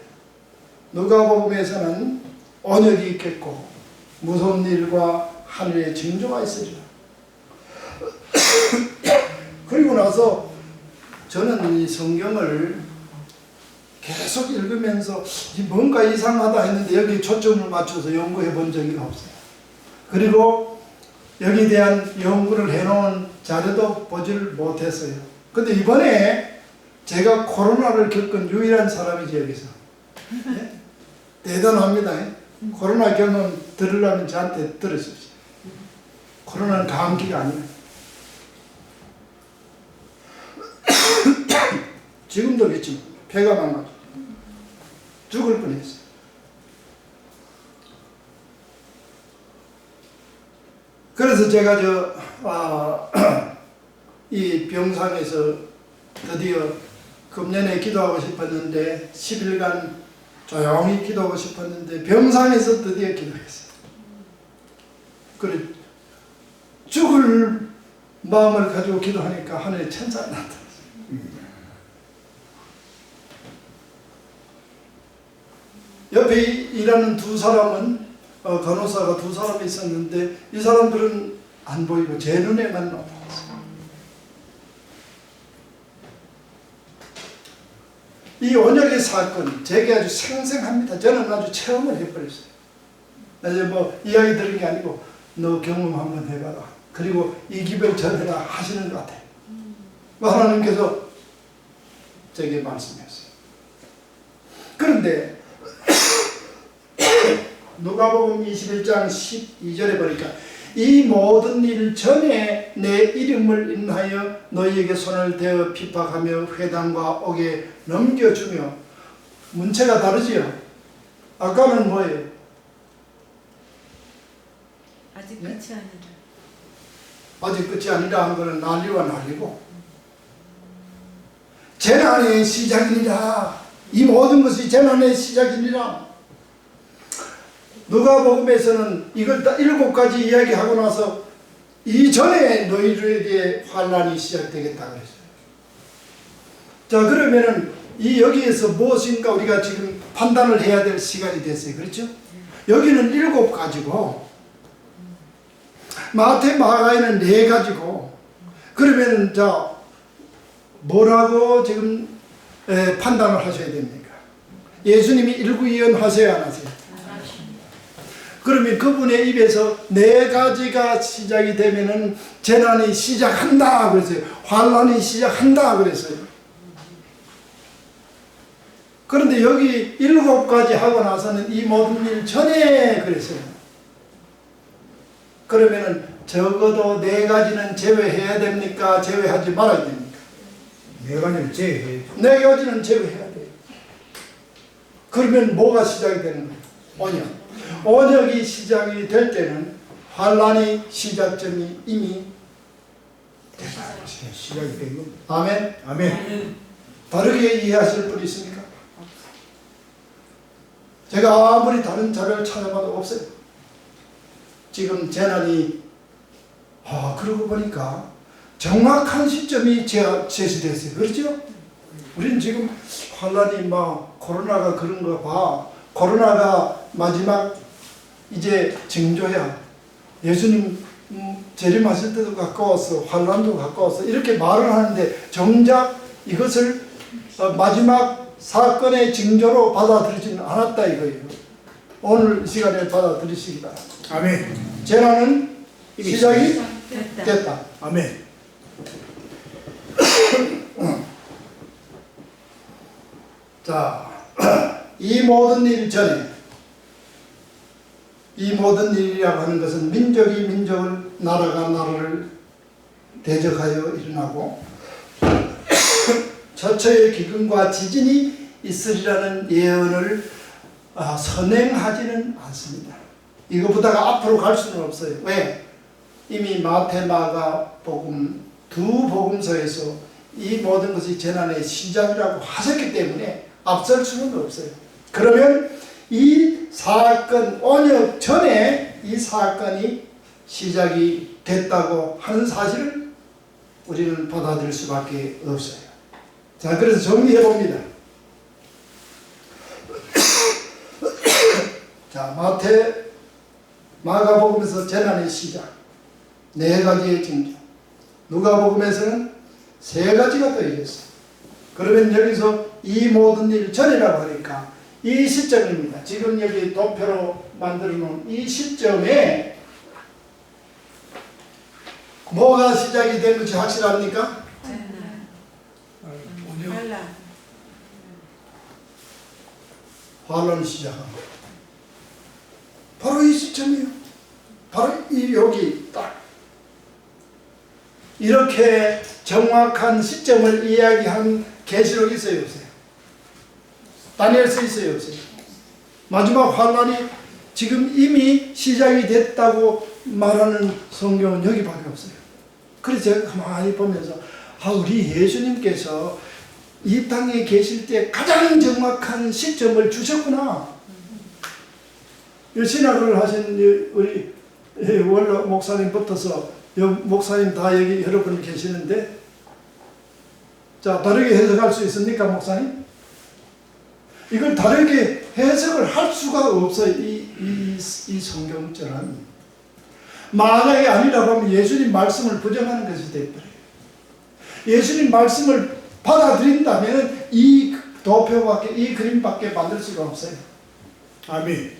누가복음에서는 언역이 있겠고 무서운 일과 하늘의 징조가 있으리라. 그리고 나서 저는 이 성경을 계속 읽으면서 뭔가 이상하다 했는데 여기 초점을 맞춰서 연구해 본 적이 없어요. 그리고 여기에 대한 연구를 해놓은 자료도 보질 못했어요. 근데 이번에 제가 코로나를 겪은 유일한 사람이지 여기서. 예? 대단합니다. 코로나 경험 들으려면 저한테 들으십시오. 코로나는 감기가 아니에요. 지금도 그렇지만 폐가 망가져 죽을 뻔했어요. 그래서 제가 이 병상에서 드디어 금년에 기도하고 싶었는데 10일간 조용히 기도하고 싶었는데 병상에서 드디어 기도했어요. 그래 죽을 마음을 가지고 기도하니까 하늘에 천사가 나타났어요. 옆에 일하는 두 사람은 간호사가 두 사람이 있었는데 이 사람들은 안 보이고 제 눈에만 나타났어요. 이 온역의 사건 제게 아주 생생합니다. 저는 아주 체험을 해버렸어요. 이제 뭐 이야기 들은 게 아니고 너 경험 한번 해봐라. 그리고 이 기별 전해라 하시는 것 같아요. 하나님께서 제게 말씀했어요. 그런데 누가복음 21장 12절에 보니까 이 모든 일 전에 내 이름을 인하여 너희에게 손을 대어 핍박하며 회당과 옥에 넘겨주며 문체가 다르지요. 아까는 뭐예요? 아직 네? 끝이 아니라. 아직 끝이 아니라 한 거는 난리와 난리고 재난의 시작이니라. 이 모든 것이 재난의 시작이니라. 누가복음에서는 이걸 다 7가지 이야기하고 나서 이전에 너희들에게 환난이 시작되겠다 그랬어요. 자, 그러면은 이 여기에서 무엇인가 우리가 지금 판단을 해야 될 시간이 됐어요. 그렇죠? 여기는 7가지고 마태 마가에는 4가지고 그러면은 자 뭐라고 지금 판단을 하셔야 됩니까? 예수님이 일구이연 하세요, 안 하세요? 그러면 그분의 입에서 4가지가 시작이 되면은 재난이 시작한다 그랬어요. 환난이 시작한다 그랬어요. 그런데 여기 7가지 하고 나서는 이 모든 일 전에 그랬어요. 그러면은 적어도 4가지는 제외해야 됩니까? 제외하지 말아야 됩니까? 4가지를 제외해. 4가지는 제외해야 돼요. 그러면 뭐가 시작이 되는 거예요? 언약. 언약이 시작이 될 때는 환난의 시작점이 이미 시작이 된 겁니다. 아멘. 아멘. 다르게 이해하실 분 있습니까? 제가 아무리 다른 자료를 찾아봐도 없어요. 지금 재난이 그러고 보니까 정확한 시점이 제시됐어요. 그렇죠? 우리는 지금 환난이 막 코로나가 그런가 봐. 코로나가 마지막 이제 징조야. 예수님 재림하실 때도 가까웠어. 환난도 가까웠어. 이렇게 말을 하는데 정작 이것을 마지막 사건의 징조로 받아들이지는 않았다 이거예요. 오늘 이 시간에 받아들이시기 바랍니다. 아멘. 재난은 시작이 됐다. 됐다. 아멘. 자, 이 모든 일 전에 이 모든 일이라고 하는 것은 민족이 민족을 나라가 나라를 대적하여 일어나고 처처의 기근과 지진이 있으리라는 예언을 선행하지는 않습니다. 이거보다가 앞으로 갈 수는 없어요. 왜? 이미 마태, 마가 복음 두 복음서에서 이 모든 것이 재난의 시작이라고 하셨기 때문에 앞설 수는 없어요. 그러면 이 사건, 언약 전에 이 사건이 시작이 됐다고 하는 사실을 우리는 받아들일 수밖에 없어요. 자, 그래서 정리해 봅니다. 자, 마태, 마가복음에서 재난의 시작 4가지의 징조, 누가복음에서는 3가지가 더 있었어요. 그러면 여기서 이 모든 일 전이라고 하니까 이 시점입니다. 지금 여기 도표로 만들어 놓은 이 시점에 뭐가 시작이 된 것이 확실합니까? 환란. 환란이 시작합니다. 바로 이 시점이에요. 바로 이 여기 딱 이렇게 정확한 시점을 이야기한 계시록이 있어요, 없어요? 다니엘서 있어요, 없어요? 마지막 환란이 지금 이미 시작이 됐다고 말하는 성경은 여기밖에 없어요. 그래서 제가 가만히 보면서 우리 예수님께서 이 땅에 계실 때 가장 정확한 시점을 주셨구나. 신학을 하신 우리 원로 목사님부터서 목사님 다 여기 여러분 계시는데, 자, 다르게 해석할 수 있습니까, 목사님? 이걸 다르게 해석을 할 수가 없어요. 이 성경처럼. 만약에 아니라고 하면 예수님 말씀을 부정하는 것이 되어버려요. 예수님 말씀을 받아들인다면 이 도표밖에, 이 그림밖에 만들 수가 없어요. 아멘.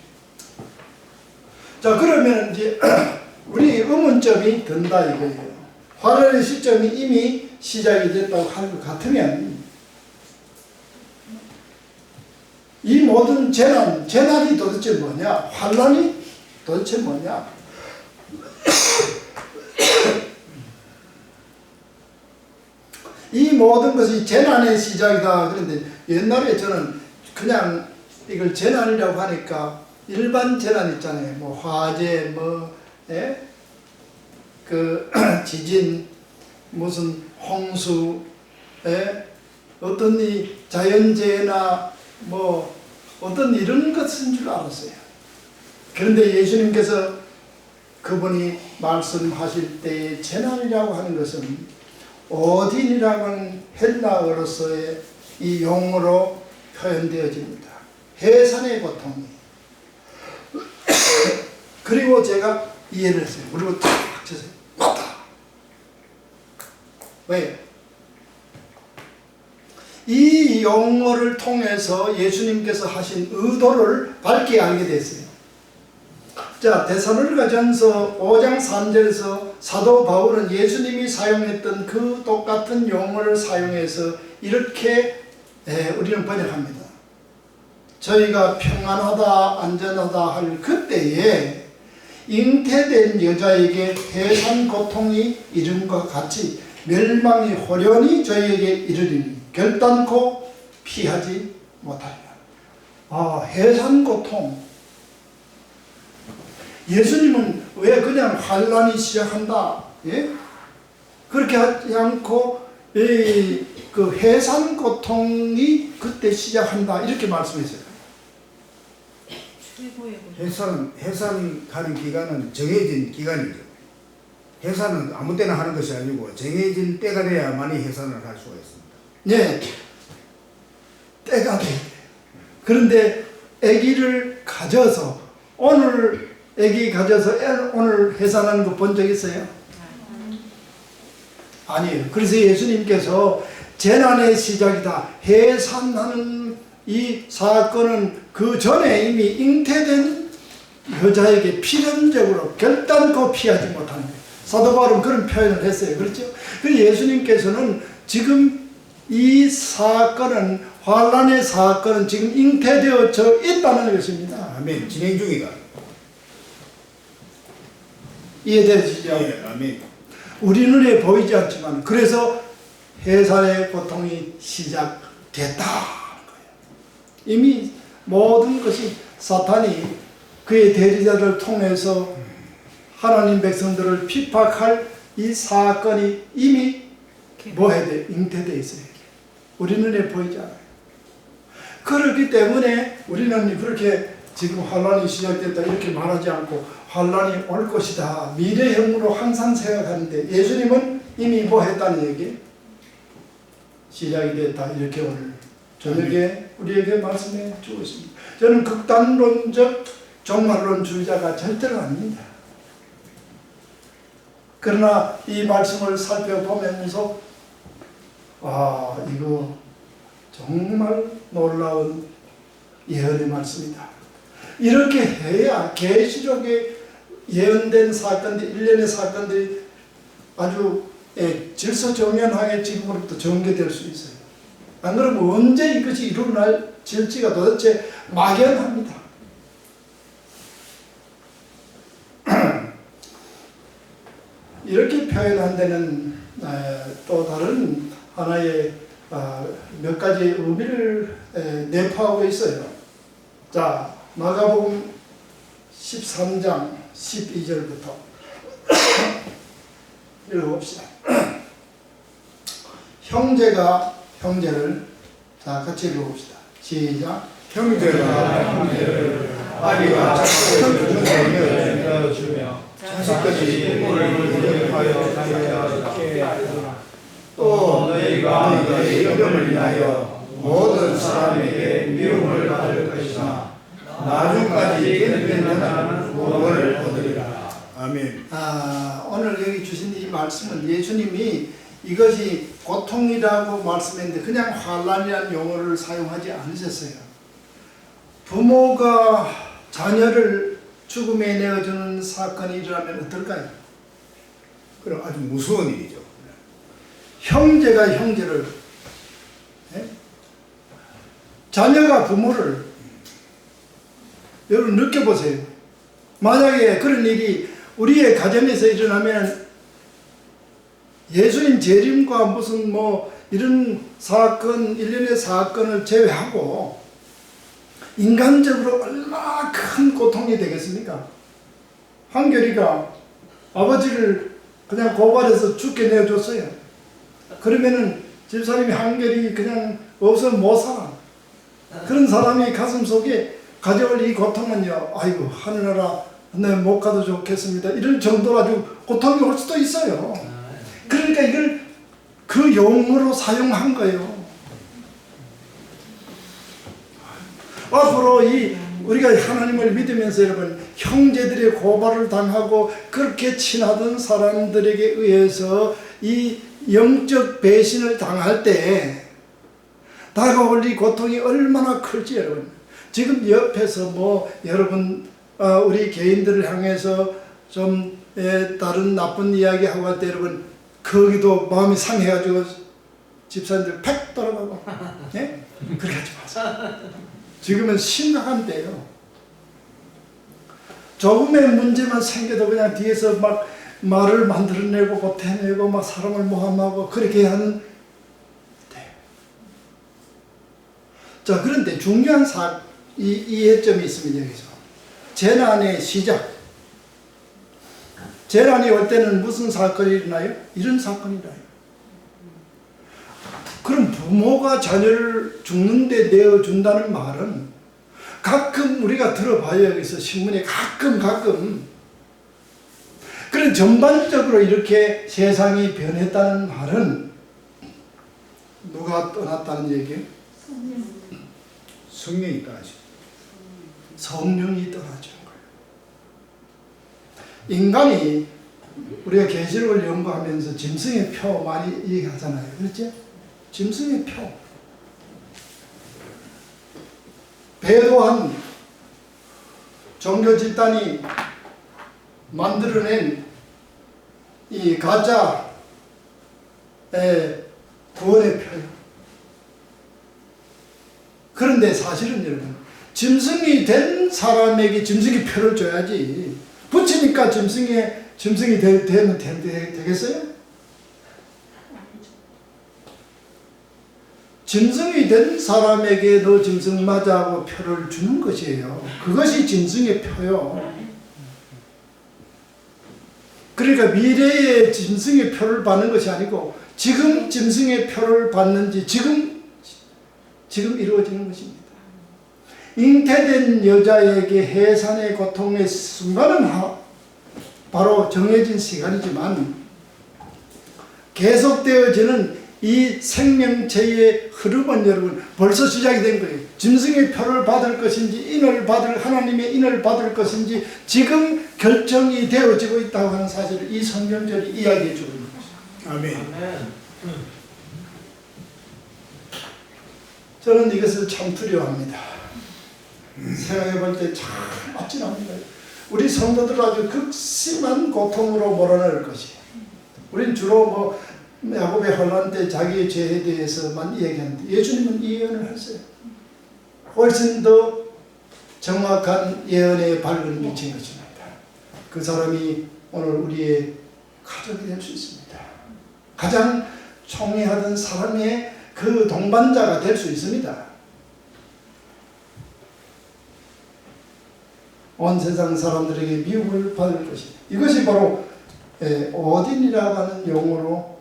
자, 그러면 이제 우리 의문점이 든다 이거예요. 환란의 시점이 이미 시작이 됐다고 할 것 같으면 이 모든 재난이 도대체 뭐냐? 환란이 도대체 뭐냐? 이 모든 것이 재난의 시작이다. 그런데 옛날에 저는 그냥 이걸 재난이라고 하니까 일반 재난 있잖아요. 뭐 화재, 지진, 무슨 홍수, 어떤 이 자연재해나 뭐 어떤 이런 것인 줄 알았어요. 그런데 예수님께서 그분이 말씀하실 때 재난이라고 하는 것은 오딘이라고 하는 헬라어로서의 이 용어로 표현되어집니다. 해산의 고통이. 그리고 제가 이해를 했어요. 그리고 탁 쳐서 맞다. 왜? 이 용어를 통해서 예수님께서 하신 의도를 밝게 알게 됐어요. 자, 데살로니가전서 5장 3절에서 사도 바울은 예수님이 사용했던 그 똑같은 용어를 사용해서 이렇게 우리는 번역합니다. 저희가 평안하다 안전하다 할 그때에 잉태된 여자에게 해산 고통이 이름과 같이 멸망의 호련이 저희에게 이르리니 결단코 피하지 못하리라. 해산 고통. 예수님은 왜 그냥 환란이 시작한다, 그렇게 하지 않고 그 해산 고통이 그때 시작한다 이렇게 말씀했어요. 해산하는 기간은 정해진 기간이죠. 해산은 아무 때나 하는 것이 아니고 정해진 때가 돼야만이 해산을 할 수가 있습니다. 네, 때가 돼야 돼요. 그런데 아기를 가져서 오늘 해산하는 거 본 적 있어요? 아니에요. 그래서 예수님께서 재난의 시작이다. 해산하는 이 사건은 그 전에 이미 잉태된 여자에게 필연적으로 결단코 피하지 못하는 거예요. 사도 바울은 그런 표현을 했어요. 그렇죠? 그래서 예수님께서는 지금 이 사건은, 환란의 사건은 지금 잉태되어져 있다는 것입니다. 아멘. 진행 중이다. 이해되시죠? 예, 아멘. 우리 눈에 보이지 않지만, 그래서 해산의 고통이 시작됐다는 거예요. 이미 모든 것이 사탄이 그의 대리자를 통해서 하나님 백성들을 핍박할 이 사건이 이미 잉태되어 있어요. 우리 눈에 보이지 않아요. 그렇기 때문에 우리는 그렇게 지금 환란이 시작됐다 이렇게 말하지 않고 환란이 올 것이다, 미래형으로 항상 생각하는데, 예수님은 이미 뭐 했다는 얘기? 시작이 됐다 이렇게 오늘 저녁에 우리에게 말씀해 주고 있습니다. 저는 극단론적 종말론주의자가 절대로 아닙니다. 그러나 이 말씀을 살펴보면서 이거 정말 놀라운 예언의 말씀이다. 이렇게 해야 계시록에 예언된 사건들, 일련의 사건들이 아주 질서정연하게 지금으로부터 전개될 수 있어요. 안 그러면 언제 이것이 일어날지가 도대체 막연합니다. 이렇게 표현한 데는 또 다른 하나의 몇 가지 의미를 내포하고 있어요. 자, 마가복음 13장 12절부터 읽어봅시다. 형제가 형제를, 자 같이 읽어봅시다. 시작. 형제가 형제를 아비가 자식을 주는 주며 자식까지 부모를 위하여 당하게 하리라. 또 너희가 너희의 이름을 인하여 모든 사람에게 미움을 받을 것이나 나중까지 견디는 자는 구원을 얻으리라. 아멘. 오늘 여기 주신 이 말씀은 예수님이 이것이 고통이라고 말씀했는데 그냥 환난이라는 용어를 사용하지 않으셨어요. 부모가 자녀를 죽음에 내어주는 사건이 일어나면 어떨까요? 그럼 아주 무서운 일이죠. 형제가 형제를, 자녀가 부모를, 여러분 느껴보세요. 만약에 그런 일이 우리의 가정에서 일어나면 예수님 재림과 무슨 뭐 이런 사건, 일련의 사건을 제외하고 인간적으로 얼마나 큰 고통이 되겠습니까? 한결이가 아버지를 그냥 고발해서 죽게 내어줬어요. 그러면은 집사님이 한결이 그냥 없으면 못 살아. 그런 사람이 가슴 속에 가져올 이 고통은요, 아이고 하늘나라 네, 못 가도 좋겠습니다. 이럴 정도로 아주 고통이 올 수도 있어요. 그러니까 이걸 그 용어로 사용한 거예요. 앞으로 우리가 하나님을 믿으면서 여러분 형제들의 고발을 당하고 그렇게 친하던 사람들에게 의해서 이 영적 배신을 당할 때 다가올 이 고통이 얼마나 클지 여러분. 지금 옆에서 뭐 여러분 우리 개인들을 향해서 좀 다른 나쁜 이야기 하고 할 때 여러분 거기도 마음이 상해가지고 집사님들 팩 돌아가고 예? 그렇게 하지 마세요. 지금은 심각한 때예요. 조금의 문제만 생겨도 그냥 뒤에서 막 말을 만들어내고 보태내고 막 사람을 모함하고 그렇게 하는 때예요. 자, 그런데 중요한 이해점이 있습니다. 여기서 재난의 시작. 재난이 올 때는 무슨 사건이 일어나요? 이런 사건이 일어나요. 그럼 부모가 자녀를 죽는데 내어준다는 말은 가끔 우리가 들어봐요. 여기서 신문에 가끔 그런 전반적으로 이렇게 세상이 변했다는 말은 누가 떠났다는 얘기예요? 성령이 떠나죠. 성령이 떠나죠. 인간이 우리가 계시록을 연구하면서 짐승의 표 많이 얘기하잖아요. 그렇죠? 짐승의 표. 배도한 종교 집단이 만들어낸 이 가짜의 구원의 표요. 그런데 사실은 여러분, 짐승이 된 사람에게 짐승의 표를 줘야지. 붙이니까 짐승이 되면 되겠어요? 짐승이 된 사람에게 너 짐승 맞아하고 표를 주는 것이에요. 그것이 짐승의 표요. 그러니까 미래의 짐승의 표를 받는 것이 아니고 지금 짐승의 표를 받는지 지금 이루어지는 것입니다. 잉태된 여자에게 해산의 고통의 순간은 바로 정해진 시간이지만 계속되어지는 이 생명체의 흐름은 여러분 벌써 시작이 된 거예요. 짐승의 표를 받을 것인지 하나님의 인을 받을 것인지 지금 결정이 되어지고 있다고 하는 사실을 이 성경절이 이야기해 주고 있는 것입니다. 아멘. 저는 이것을 참 두려워합니다. 생각해 볼 때 참 아찔합니다. 우리 성도들 아주 극심한 고통으로 몰아낼 것이. 우린 주로 뭐 야곱의 혼란 때 자기의 죄에 대해서만 얘기하는데 예수님은 예언을 하세요. 훨씬 더 정확한 예언의 밝은 빛인 것입니다. 그 사람이 오늘 우리의 가족이 될 수 있습니다. 가장 총애하던 사람의 그 동반자가 될 수 있습니다. 온 세상 사람들에게 미움을 받을 것입니다. 이것이 바로 오딘이라고 하는 용어로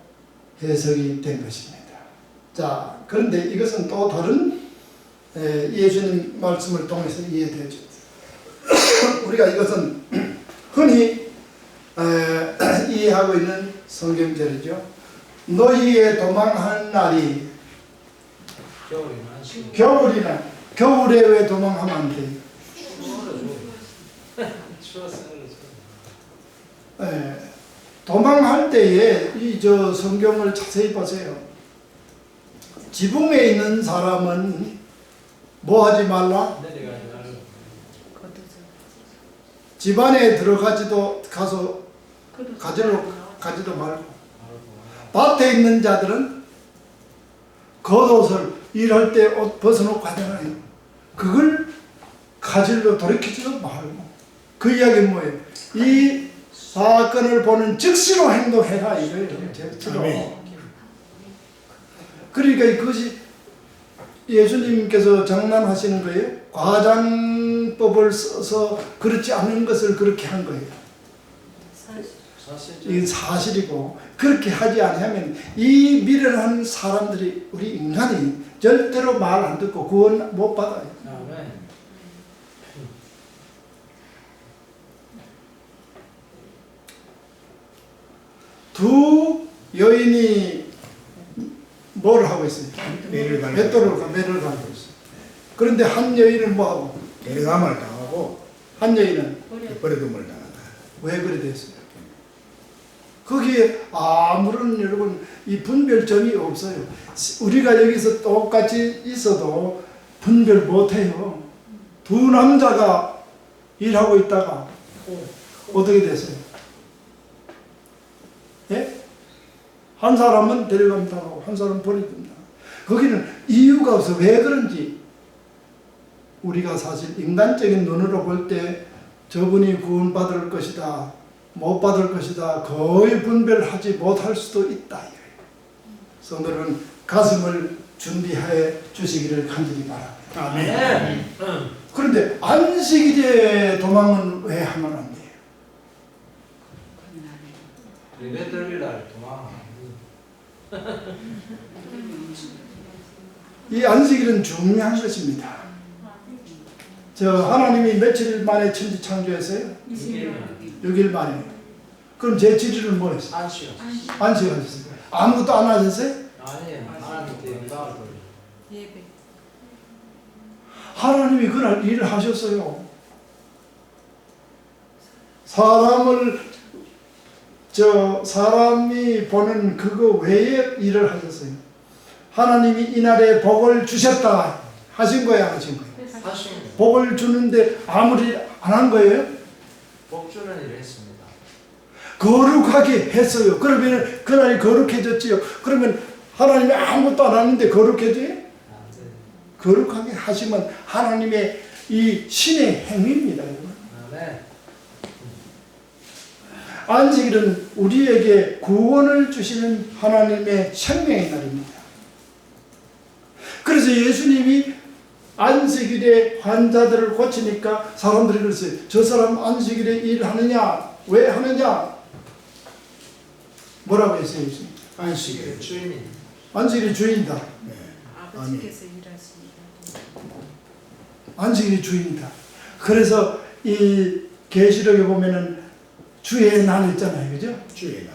해석이 된 것입니다. 자, 그런데 이것은 또 다른 예수님 말씀을 통해서 이해되죠. 우리가 이것은 흔히 이해하고 있는 성경절이죠. 너희의 도망하는 날이 겨울이나 겨울에 왜 도망하면 안 돼요? 추웠어요. 도망할 때에 이 저 성경을 자세히 보세요. 지붕에 있는 사람은 뭐 하지 말라? 내려가지 말고. 걷어져. 집안에 들어가지도 가서 가지도 말고. 밭에 있는 자들은 겉옷을 일할 때 옷 벗어놓고 하잖아요. 그걸 가지러 돌이키지도 말고. 그 이야기는 뭐예요? 이 사건을 보는 즉시로 행동해라 이거예요. 즉시로. 그러니까 이것이 예수님께서 장난하시는 거예요. 과장법을 써서 그렇지 않은 것을 그렇게 한 거예요. 이게 사실이고 그렇게 하지 않으면 이 미련한 사람들이 우리 인간이 절대로 말 안 듣고 구원 못 받아요. 아멘. 두 여인이 뭘 하고 있어요? 매를 가는 배도를 가고 있어요. 그런데 한 여인은 뭐 하고? 데려감을 당하고 한 여인은 버려둠을 당한다. 왜 그래 됐어요? 거기에 아무런 여러분 이 분별점이 없어요. 우리가 여기서 똑같이 있어도 분별 못해요. 두 남자가 일하고 있다가 어떻게 됐어요? 예? 한 사람은 데려가면 당하고 한 사람은 버려둔다. 거기는 이유가 없어. 왜 그런지 우리가 사실 인간적인 눈으로 볼 때 저분이 구원받을 것이다, 못 받을 것이다 거의 분별하지 못할 수도 있다. 성도는 가슴을 준비해 주시기를 간절히 바랍니다. 아멘. 그런데 안식일에 도망은 왜 하면 안 돼요? 예배드리라 도망. 이 안식일은 중요한 것입니다. 저 하나님이 며칠 만에 천지 창조했어요? 6일 만에. 그럼 제7일은 뭐 했어요? 안식요. 안식하셨어요. 아무것도 안 하셨어요? 아니에요. 하나님께 영광을 돌려. 예배. 하나님이 그날 일을 하셨어요. 사람이 보는 그거 외에 일을 하셨어요. 하나님이 이날에 복을 주셨다 하신 거예요, 안 하신 거예요? 하신 복을 주는데 아무리 안 한 거예요? 복주는 일을 했습니다. 거룩하게 했어요. 그러면 그날이 거룩해졌지요. 그러면 하나님이 아무것도 안 하는데 거룩해져요? 안 돼. 거룩하게 하시면 하나님의 이 신의 행위입니다. 아멘. 안식일은 우리에게 구원을 주시는 하나님의 생명의 날입니다. 그래서 예수님이 안식일에 환자들을 고치니까 사람들이 그랬어요. 저 사람 안식일에 일하느냐? 왜 하느냐? 뭐라고 했어요, 예수님? 안식일. 주인이. 안식일이 주인이다. 네. 아버지께서 일하십니다. 안식일이 주인이다. 그래서 이 계시록에 보면은 주의 날 있잖아요, 그죠? 주의 날.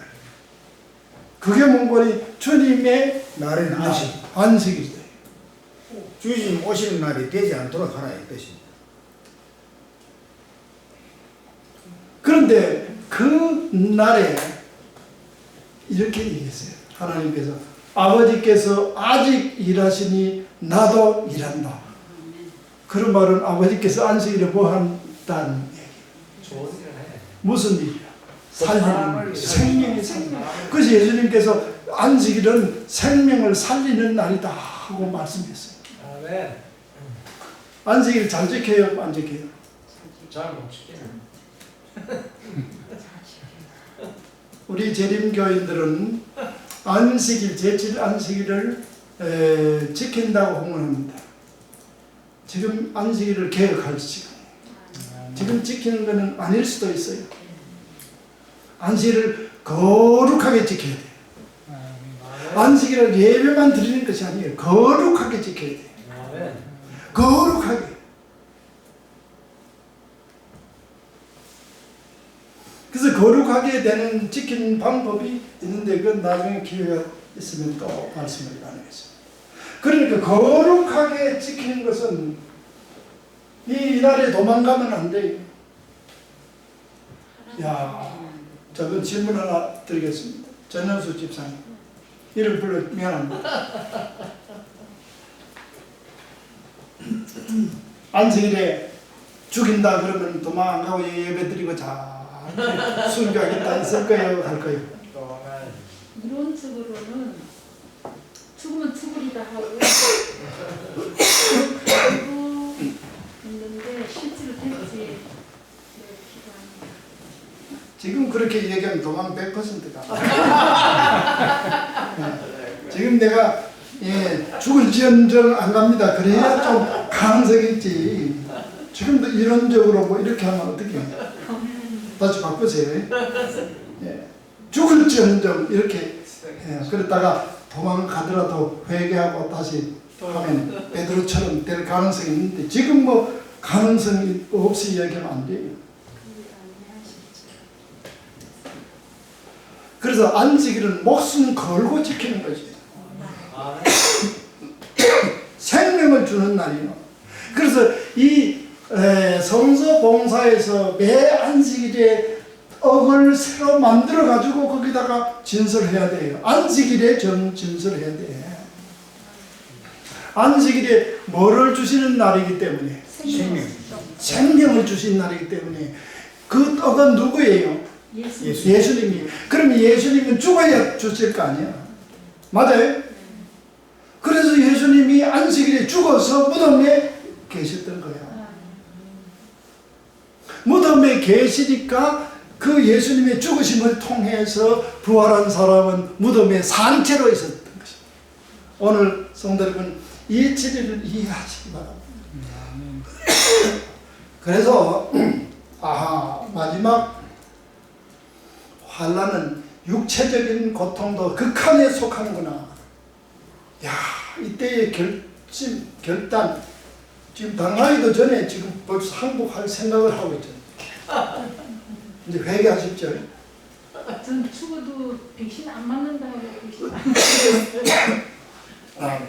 그게 뭔가니 주님의 날은 안식. 안식일이다. 주님 오시는 날이 되지 않도록 하라 이 뜻입니다. 그런데 그 날에 이렇게 얘기했어요. 하나님께서 아버지께서 아직 일하시니 나도 일한다. 그런 말은 아버지께서 안식일에 뭐 한다는 얘기. 좋은 일을 해. 무슨 일이야? 살리는 사람을 생명의 살리는. 그래서 예수님께서 안식일은 생명을 살리는 날이다 하고 말씀했어요. 아멘. 안식일 잘 지켜요? 안 지켜요? 잘못 지키는. 우리 재림교인들은 안식일, 제7 안식일을 지킨다고 홍보합니다. 지금 안식일을 개혁할 시간. 지금 지키는 것은 아닐 수도 있어요. 안식일을 거룩하게 지켜야 돼요. 안식일을 예배만 드리는 것이 아니에요. 거룩하게 지켜야 돼요. 아멘. 거룩하게. 그래서 거룩하게 되는 지키는 방법이 있는데 그건 나중에 기회가 있으면 또 말씀을 나누겠습니다. 그러니까 거룩하게 지키는 것은 이 날에 도망가면 안 돼요. 야, 저건 질문 하나 드리겠습니다. 전현수 집사님. 이름 불러 미안합니다. 안식일에 죽인다 그러면 도망 안 가고 예배 드리고 잘 순교하겠다 있을 거예요? 갈 거예요? 또 아멘. 이론적으로는 죽으면 죽으리다 하고 하고 있는데 실제로 될지 기도합니다. 지금 그렇게 얘기하면 도망 100%가. 지금 내가 죽을지언정 안 갑니다. 그래야 좀 가능성이 있지. 지금도 이론적으로 뭐 이렇게 하면 어떻게 해요? 다시 바꾸세요. 예. 죽을지언정 이렇게 그랬다가 도망가더라도 회개하고 다시 하면 베드로처럼 될 가능성이 있는데 지금 뭐 가능성이 없이 얘기하면 안 돼요. 그래서 안식일은 목숨 걸고 지키는 거지. 아멘. 생명을 주는 날이요. 그래서 이 성서 봉사에서 매 안식일에 억을 새로 만들어 가지고 거기다가 진설해야 돼요. 안식일에 진설해야 돼. 안식일에 뭐를 주시는 날이기 때문에 생명을 주신 날이기 때문에 그 떡은 누구예요? 예수님이. 그럼 예수님은 죽어야 주실 거 아니야? 맞아요? 그래서 예수님이 안식일에 죽어서 무덤에 계셨던 거야. 무덤에 계시니까 그 예수님의 죽으심을 통해서 부활한 사람은 무덤에 산채로 있었던 것입니다. 오늘 성도 여러분 이 진리를 이해하시기 바랍니다. 그래서 마지막 환난은 육체적인 고통도 극한에 속하는구나. 야, 이때의 결단 지금 당하기도 전에 지금 벌써 항복할 생각을 하고 있잖아요. 이제 회개하십시오. 전 죽어도 백신 안 맞는다 하고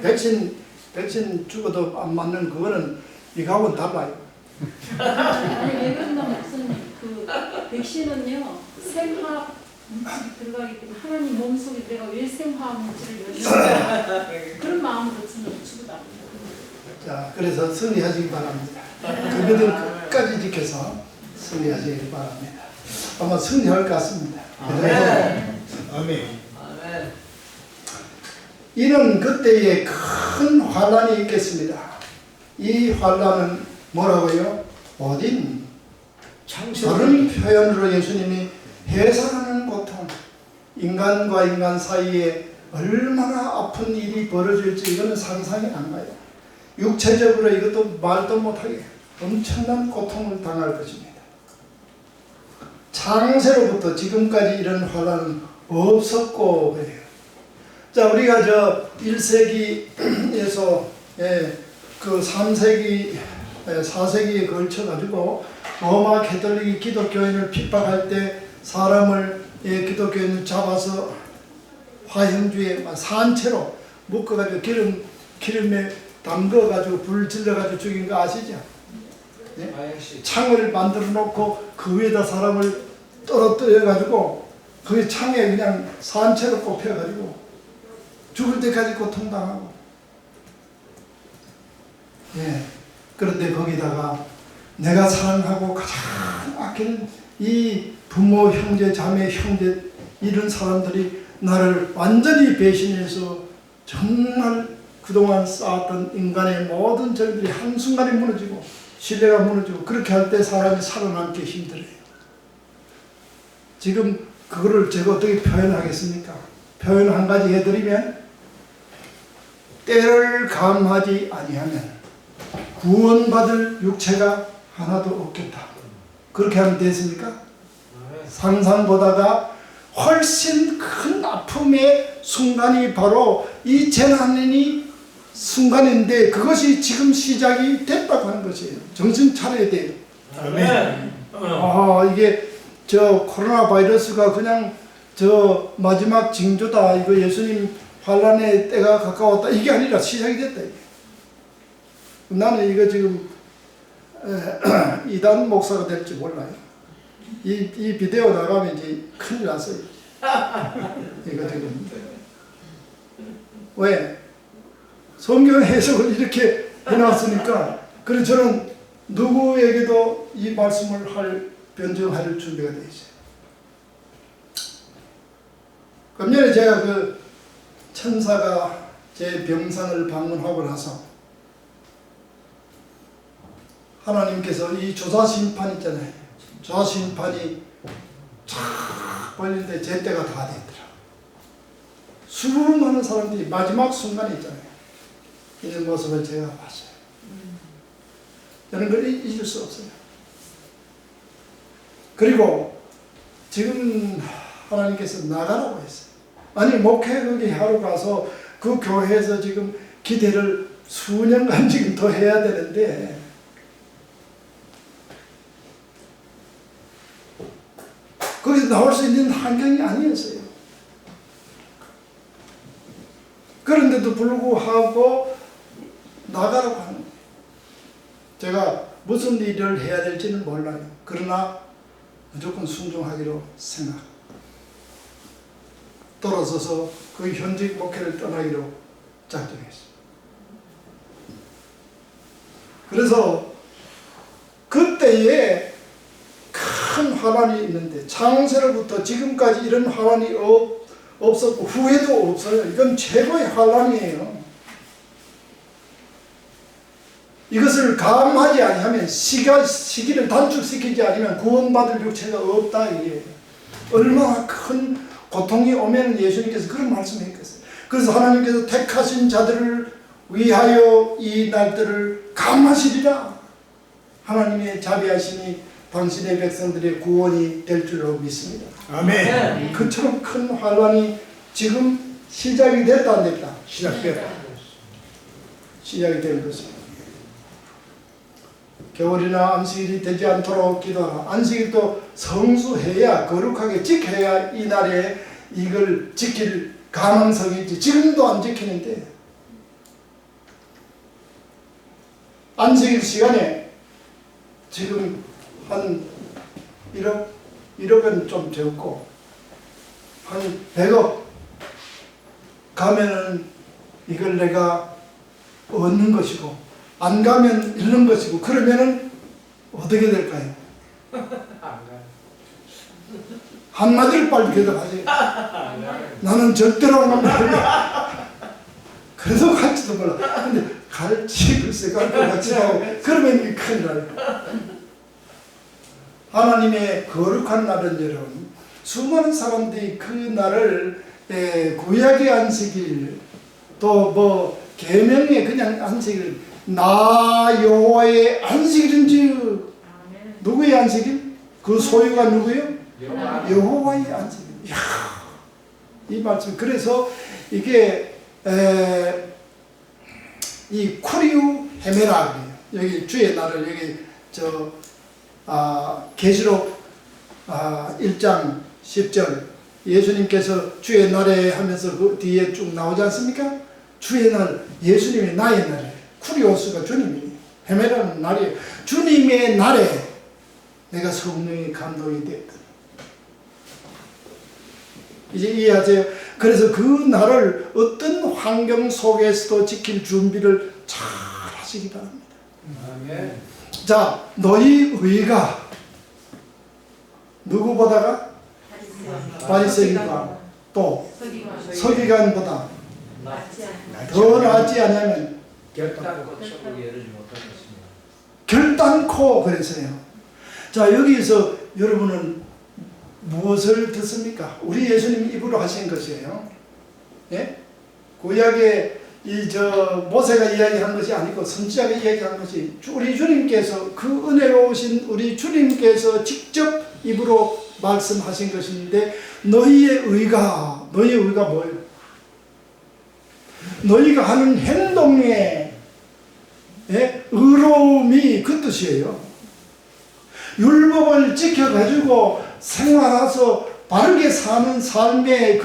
백신 백신 죽어도 안 맞는 그거는 이거하고는 달라요. 아니 왜 그런가 목사님 그 백신은요 생화학 물질이 들어가기 때문에 하나님 몸속에 내가 왜 생화학 물질을 열렸을까 그런 마음으로 저는 죽어도 안 돼요. 자, 그래서 승리하시기 바랍니다. 그것을 끝까지 지켜서 승리하시기 바랍니다. 아마 승리할 것 같습니다. 아멘. 아멘. 아멘. 이는 그때에 큰 환난이 있겠습니다. 이 환난은 뭐라고요? 어딘? 다른 표현으로 예수님이 해산하는 고통, 인간과 인간 사이에 얼마나 아픈 일이 벌어질지 이거는 상상이 안 가요. 육체적으로 이것도 말도 못하게 엄청난 고통을 당할 것입니다. 창세로부터 지금까지 이런 환난은 없었고 그래요. 자, 우리가 저 1세기에서 그 3세기, 4세기에 걸쳐 가지고 로마 가톨릭이 기독교인을 핍박할 때 사람을 기독교인을 잡아서 화형주에 산채로 묶어가지고 기름에 담궈가지고 불 질러가지고 죽인 거 아시죠? 네? 창을 만들어 놓고 그 위에다 사람을 떨어뜨려가지고 그 창에 그냥 산채로 꼽혀가지고 죽을 때까지 고통당하고. 예. 그런데 거기다가 내가 사랑하고 가장 아끼는 이 부모, 형제, 자매, 형제 이런 사람들이 나를 완전히 배신해서 정말 그동안 쌓았던 인간의 모든 절들이 한순간에 무너지고 신뢰가 무너지고 그렇게 할 때 사람이 살아남기 힘들어요. 지금 그거를 제가 어떻게 표현하겠습니까? 표현 한 가지 해드리면 때를 감하지 아니하면 구원받을 육체가 하나도 없겠다. 그렇게 하면 됐습니까? 아멘. 상상보다가 훨씬 큰 아픔의 순간이 바로 이 재난이 순간인데 그것이 지금 시작이 됐다고 하는 것이에요. 정신 차려야 돼요. 아멘. 이게 저 코로나 바이러스가 그냥 저 마지막 징조다. 이거 예수님 환란의 때가 가까웠다. 이게 아니라 시작이 됐다. 이게. 나는 이거 지금 이단 목사가 될지 몰라요. 이 비디오 나가면 이제 큰일 났어요. 이거 지금 왜 성경 해석을 이렇게 해놨으니까 그래서 저는 누구에게도 이 말씀을 변증할 준비가 되어 있어요. 금년에 제가 그 천사가 제 병상을 방문하고 나서 하나님께서 이 조사심판 있잖아요. 조사심판이 쫙 걸리는데 제 때가 다 됐더라. 수많은 사람들이 마지막 순간에 있잖아요. 이런 모습을 제가 봤어요. 저는 그걸 잊을 수 없어요. 그리고 지금 하나님께서 나가라고 했어요. 아니 목회 거기 하러 가서 그 교회에서 지금 기대를 수년간 지금 더 해야 되는데 거기서 나올 수 있는 환경이 아니었어요. 그런데도 불구하고 나가라고 하는 거예요. 제가 무슨 일을 해야 될지는 몰라요. 그러나 무조건 순종하기로 생각. 돌아서서 그 현직 목회를 떠나기로 작정했어요. 그래서 그때에 큰 환란이 있는데 창세로부터 지금까지 이런 환란이 없었고 후회도 없어요. 이건 최고의 환란이에요. 이것을 감하지 아니하면 시기를 단축시키지 않으면 구원받을 육체가 없다 이게 얼마나 큰 고통이 오면 예수님께서 그런 말씀했겠어요. 그래서 하나님께서 택하신 자들을 위하여 이 날들을 감하시리라. 하나님의 자비하심이 당신의 백성들의 구원이 될 줄로 믿습니다. 아멘. 그처럼 큰 환란이 지금 시작이 됐다 안 됐다? 시작됐다. 시작이 된 것입니다. 겨울이나 안식일이 되지 않도록 기도하라. 안식일도 성수해야 거룩하게 지켜야 이 날에 이걸 지킬 가능성이 있지. 지금도 안 지키는데 안식일 시간에 지금 한 1억은 좀 적고 한 100억 가면은 이걸 내가 얻는 것이고 안 가면 잃는 것이고 그러면은 어떻게 될까요? 한마디를 빨리 대답하세요. 나는 절대로 안 갑니다. 그래서 갈지도 몰라. 근데 갈지 글쎄 갈 것 같지도 않고 그러면 이게 큰일 나요. 하나님의 거룩한 날은 여러분 수많은 사람들이 그 날을 구약의 안식일 또 뭐 계명의 그냥 안식일 나 여호와의 안식일인지 누구의 안식일? 그 소유가 누구요? 여호와의 안식일. 이야, 이 말씀. 그래서 이게 이 쿠리우 헤메라 여기 주의 날을 여기 계시록 1장 10절 예수님께서 주의 날에 하면서 그 뒤에 쭉 나오지 않습니까? 주의 날, 예수님의 나의 날이에요. 쿠리오스가 주님이에요. 헤메라는 날이에요. 주님의 날에 내가 성령의 감동이 됐다. 이제 이해하세요? 그래서 그 나를 어떤 환경 속에서도 지킬 준비를 잘 하시기 바랍니다. 아멘. 자, 너희 의가 누구보다가? 바리새인과 또 서기관보다 더 낫지 않으면 결단코 천국에 이르지 못하겠습니다. 결단코 그랬어요. 자, 여기서 여러분은 무엇을 듣습니까? 우리 예수님 입으로 하신 것이에요. 예? 구약에 모세가 이야기한 것이 아니고 선지자가 이야기한 것이 우리 주님께서 그 은혜로우신 우리 주님께서 직접 입으로 말씀하신 것인데 너희의 의가 뭐예요? 너희가 하는 행동에 의로움이 그 뜻이에요. 율법을 지켜가지고 생활해서 바르게 사는 삶의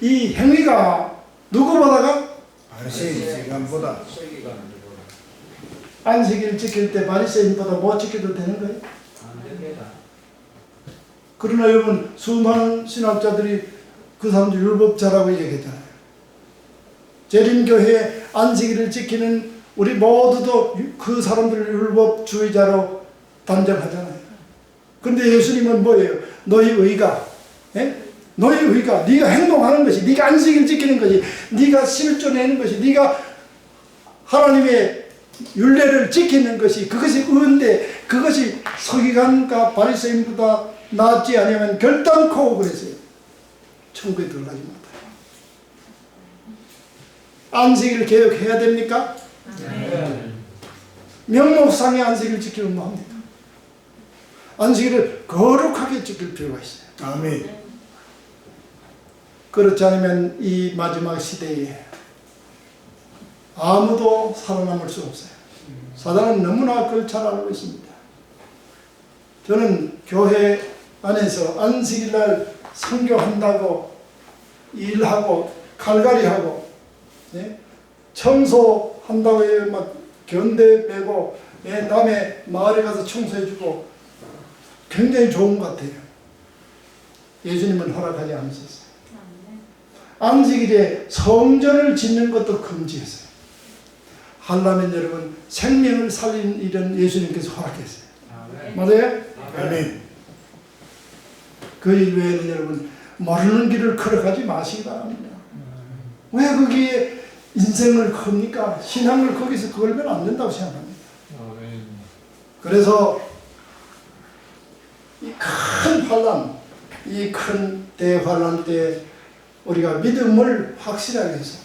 이 행위가 누구보다가? 바리새인보다 안식일 지킬 때 바리새인보다 못 지켜도 되는 거예요? 안 됩니다. 그러나 여러분 수많은 신학자들이 그 사람들 율법자라고 얘기했잖아요. 재림교회 안식일을 지키는 우리 모두도 그 사람들을 율법주의자로 단정하잖아요. 그런데 예수님은 뭐예요? 너희 의가, 너희 의가, 네가 행동하는 것이, 네가 안식일 지키는 것이, 네가 실존하는 것이, 네가 하나님의 율례를 지키는 것이, 그것이 의인데 그것이 서기관과 바리새인보다 낫지 않으면 결단코 그랬어요. 천국에 들어가지 못해요. 안식일 개혁해야 됩니까? 명목상의 안식일 지키면 뭐합니까? 안식일을 거룩하게 지킬 필요가 있어요. 아멘. 그렇지 않으면 이 마지막 시대에 아무도 살아남을 수 없어요. 사단은 너무나 그걸 잘 알고 있습니다. 저는 교회 안에서 안식일날 선교한다고 일하고 칼갈이하고 청소한다고 해요. 막 견대 메고 남의 마을에 가서 청소해주고 굉장히 좋은 것 같아요. 예수님은 허락하지 않으셨어요. 안식일에 성전을 짓는 것도 금지했어요. 하려면 여러분 생명을 살린 일은 예수님께서 허락했어요. 맞아요? 아멘. 그 일 외에는 여러분 모르는 길을 걸어가지 마시기 바랍니다. 왜 거기에 인생을 겁니까? 신앙을 거기서 걸면 안 된다고 생각합니다. 그래서 이 큰 환난, 이 큰 대환란 때 우리가 믿음을 확실하게 해서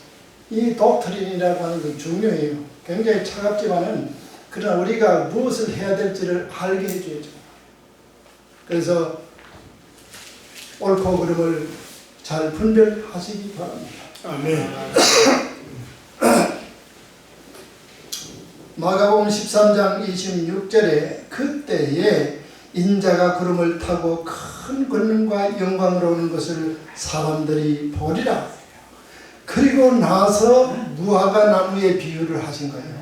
이 독트린이라고 하는 건 중요해요. 굉장히 차갑지만은 그러나 우리가 무엇을 해야 될지를 알게 해줘야죠. 그래서 옳고 그름을 잘 분별하시기 바랍니다. 아멘. 마가복음 13장 26절에 그때에 인자가 구름을 타고 큰 권능과 영광으로 오는 것을 사람들이 보리라. 그리고 나서 무화과 나무의 비유를 하신 거예요.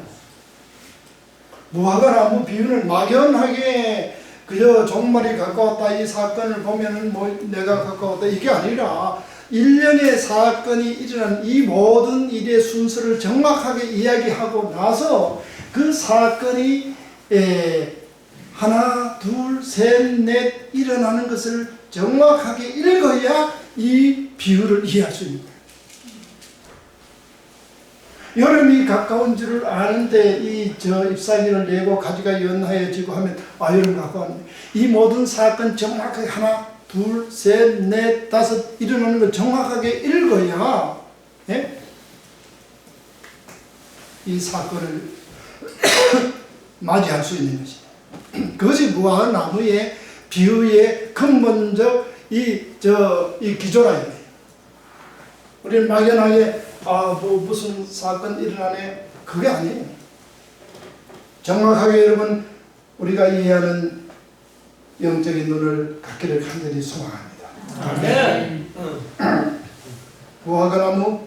무화과 나무 비유는 막연하게 그저 종말이 가까웠다 이 사건을 보면은 뭐 내가 가까웠다 이게 아니라 일련의 사건이 일어난 이 모든 일의 순서를 정확하게 이야기하고 나서 그 사건이 하나, 둘, 셋, 넷 일어나는 것을 정확하게 읽어야 이 비유를 이해할 수 있는 거예요. 여름이 가까운 줄을 아는데 잎사귀를 내고 가지가 연하여지고 하면 여름 가까웠네. 이 모든 사건 정확하게 하나, 둘, 셋, 넷, 다섯 일어나는 걸 정확하게 읽어야 이 사건을 맞이할 수 있는 것입니다. 그것이 무화과 나무의 비유의 근본적 이 기조라 이거예요. 우리는 막연하게 무슨 사건 일어나네 그게 아니에요. 정확하게 여러분 우리가 이해하는 영적인 눈을 갖기를 간절히 소망합니다. 아멘. 무화과 나무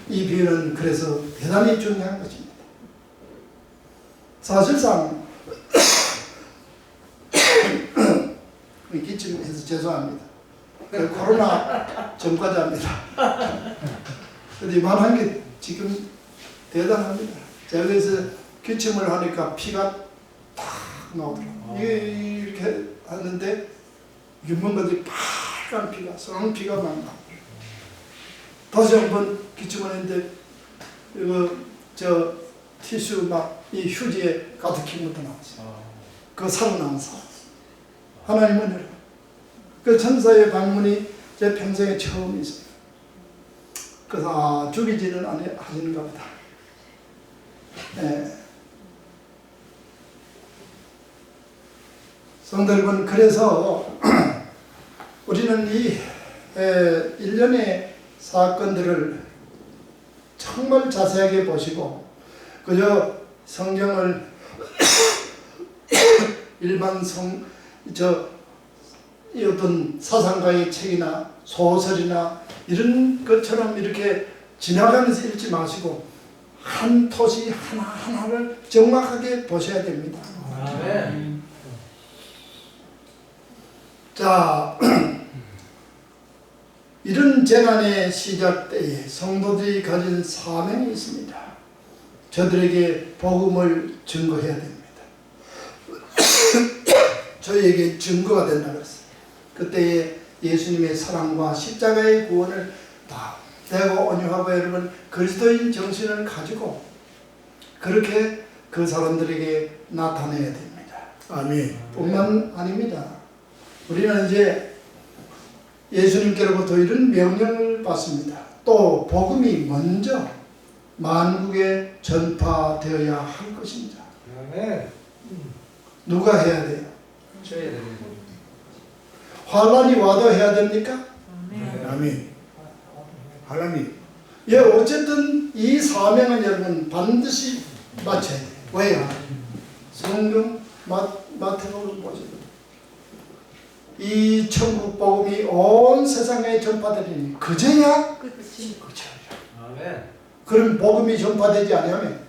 이 비유는 그래서 대단히 중요한 것입니다. 사실상 기침해서 죄송합니다. 그 코로나 전과자입니다. 근데 이만한 게 지금 대단합니다. 제가 그래서 기침을 하니까 피가 탁 나오더라고요. 이게 이렇게 하는데 유명가들이 빨간 피가, 썩은 피가 막 나와요. 다시 한번 기침을 했는데 이거 저 티슈 막 이 휴지에 가득히 묻어 나왔어요. 그 살아나면서 하나님은 여러분 그 천사의 방문이 제 평생에 처음 있어요. 그래서 죽이지는 하시는가 보다. 예. 성도 여러분, 그래서 우리는 이 일련의 사건들을 정말 자세하게 보시고 그저 성경을 일반 이 어떤 사상가의 책이나 소설이나 이런 것처럼 이렇게 지나가면서 읽지 마시고 한 토시 하나하나를 정확하게 보셔야 됩니다. 아멘. 자, 이런 재난의 시작 때에 성도들이 가진 사명이 있습니다. 저들에게 복음을 증거해야 됩니다. 저희에게 증거가 된다고 했어요. 그때에 예수님의 사랑과 십자가의 구원을 다 대고 온유하고 여러분 그리스도인 정신을 가지고 그렇게 그 사람들에게 나타내야 됩니다. 아멘. 뿐만 아닙니다. 우리는 이제 예수님께로부터 이런 명령을 받습니다. 또 복음이 먼저 만국에 전파되어야 할 것입니다. 아멘. 누가 해야 돼요? 저야 됩니다. 환란이 와도 해야 됩니까? 아멘. 아멘. 하나님. 예, 어쨌든 이 사명은 여러분 반드시 마쳐야 돼요. 왜요? 성경 마태복음 보세요. 이 천국 복음이 온 세상에 전파되리니 그제야 끝이 아멘. 그럼 복음이 전파되지 않으면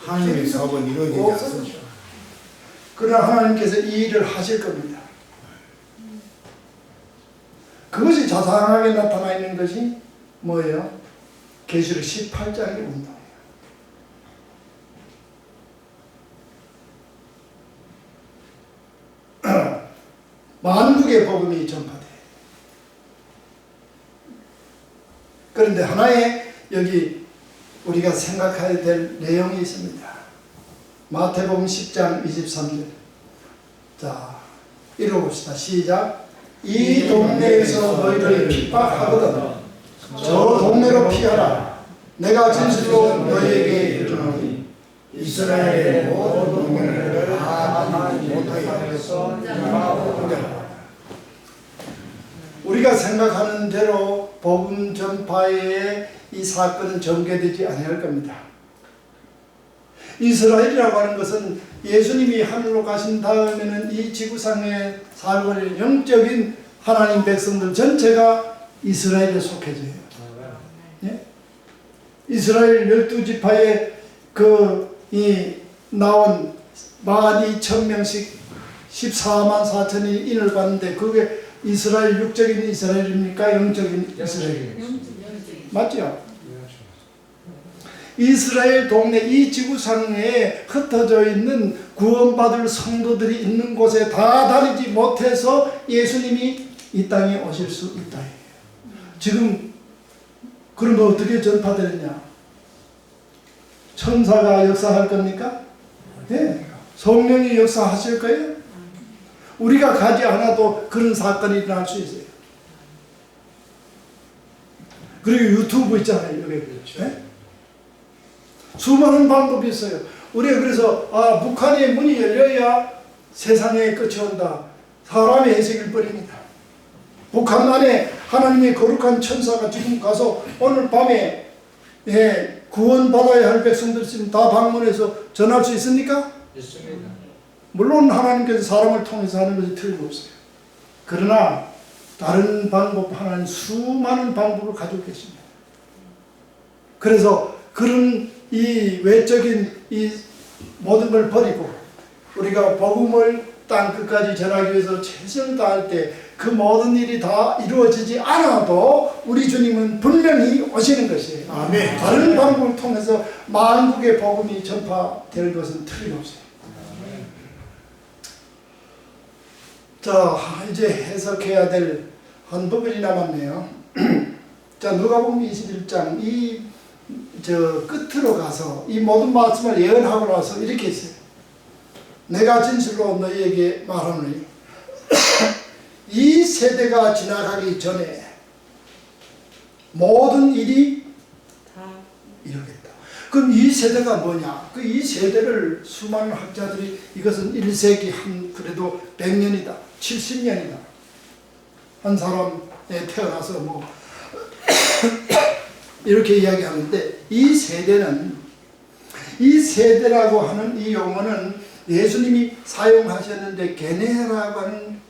하나님의 사업은 이루어지지 않습니다. 그러나 하나님께서 이 일을 하실 겁니다. 그것이 자상하게 나타나 있는 것이 뭐예요? 계시록 18장의 운동이에요. 만국의 복음이 전파돼요. 그런데 하나의 여기 우리가 생각해야 될 내용이 있습니다. 마태복음 10장 23절. 자, 읽어봅시다. 시작. 이 동네에서 너희를 핍박하거든 저 동네로 피하라. 내가 진실로 너희에게 이르노니 이스라엘의 모든 동맹을 다 못하게 하여서 우리가 생각하는 대로 복음 전파의 이 사건은 전개되지 아니할 겁니다. 이스라엘이라고 하는 것은 예수님이 하늘로 가신 다음에는 이 지구상에 살고 있는 영적인 하나님 백성들 전체가 이스라엘에 속해져요. 예? 이스라엘 12지파에 나온 12,000명씩 14만 4천이 인을 받는데 그게 이스라엘 육적인 이스라엘입니까? 영적인 이스라엘? 맞죠? 이스라엘 동네 이 지구상에 흩어져 있는 구원받을 성도들이 있는 곳에 다 다니지 못해서 예수님이 이 땅에 오실 수 있다. 지금 그러면 어떻게 전파되느냐? 천사가 역사할 겁니까? 네. 성령이 역사하실 거예요? 우리가 가지 않아도 그런 사건이 일어날 수 있어요. 그리고 유튜브 있잖아요. 여기. 네? 수많은 방법이 있어요. 우리가 그래서 북한의 문이 열려야 세상의 끝이 온다. 사람의 해석을 버립니다. 북한 안에 하나님의 거룩한 천사가 지금 가서 오늘 밤에 구원받아야 할 백성들 지금 다 방문해서 전할 수 있습니까? 있습니다. 물론 하나님께서 사람을 통해서 하는 것이 틀림없어요. 그러나 다른 방법 하나님 수많은 방법을 가지고 계십니다. 그래서 그런 이 외적인 이 모든 걸 버리고 우리가 복음을 땅 끝까지 전하기 위해서 최선을 다할 때 그 모든 일이 다 이루어지지 않아도 우리 주님은 분명히 오시는 것이에요. 아멘. 다른 방법을 통해서 만국의 복음이 전파될 것은 틀림없어요. 자, 이제 해석해야 될 한 부분이 남았네요. 자, 누가복음 21장 끝으로 가서 이 모든 말씀을 예언하고 나서 이렇게 했어요. 내가 진실로 너희에게 말하노니 이 세대가 지나가기 전에 모든 일이 다 이루겠다. 그럼 이 세대가 뭐냐? 그 이 세대를 수많은 학자들이 이것은 1세기 그래도 100년이다, 70년이다. 한 사람에 태어나서 뭐 이렇게 이야기하는데 이 세대라고 하는 이 용어는 예수님이 사용하셨는데 게네라고 하는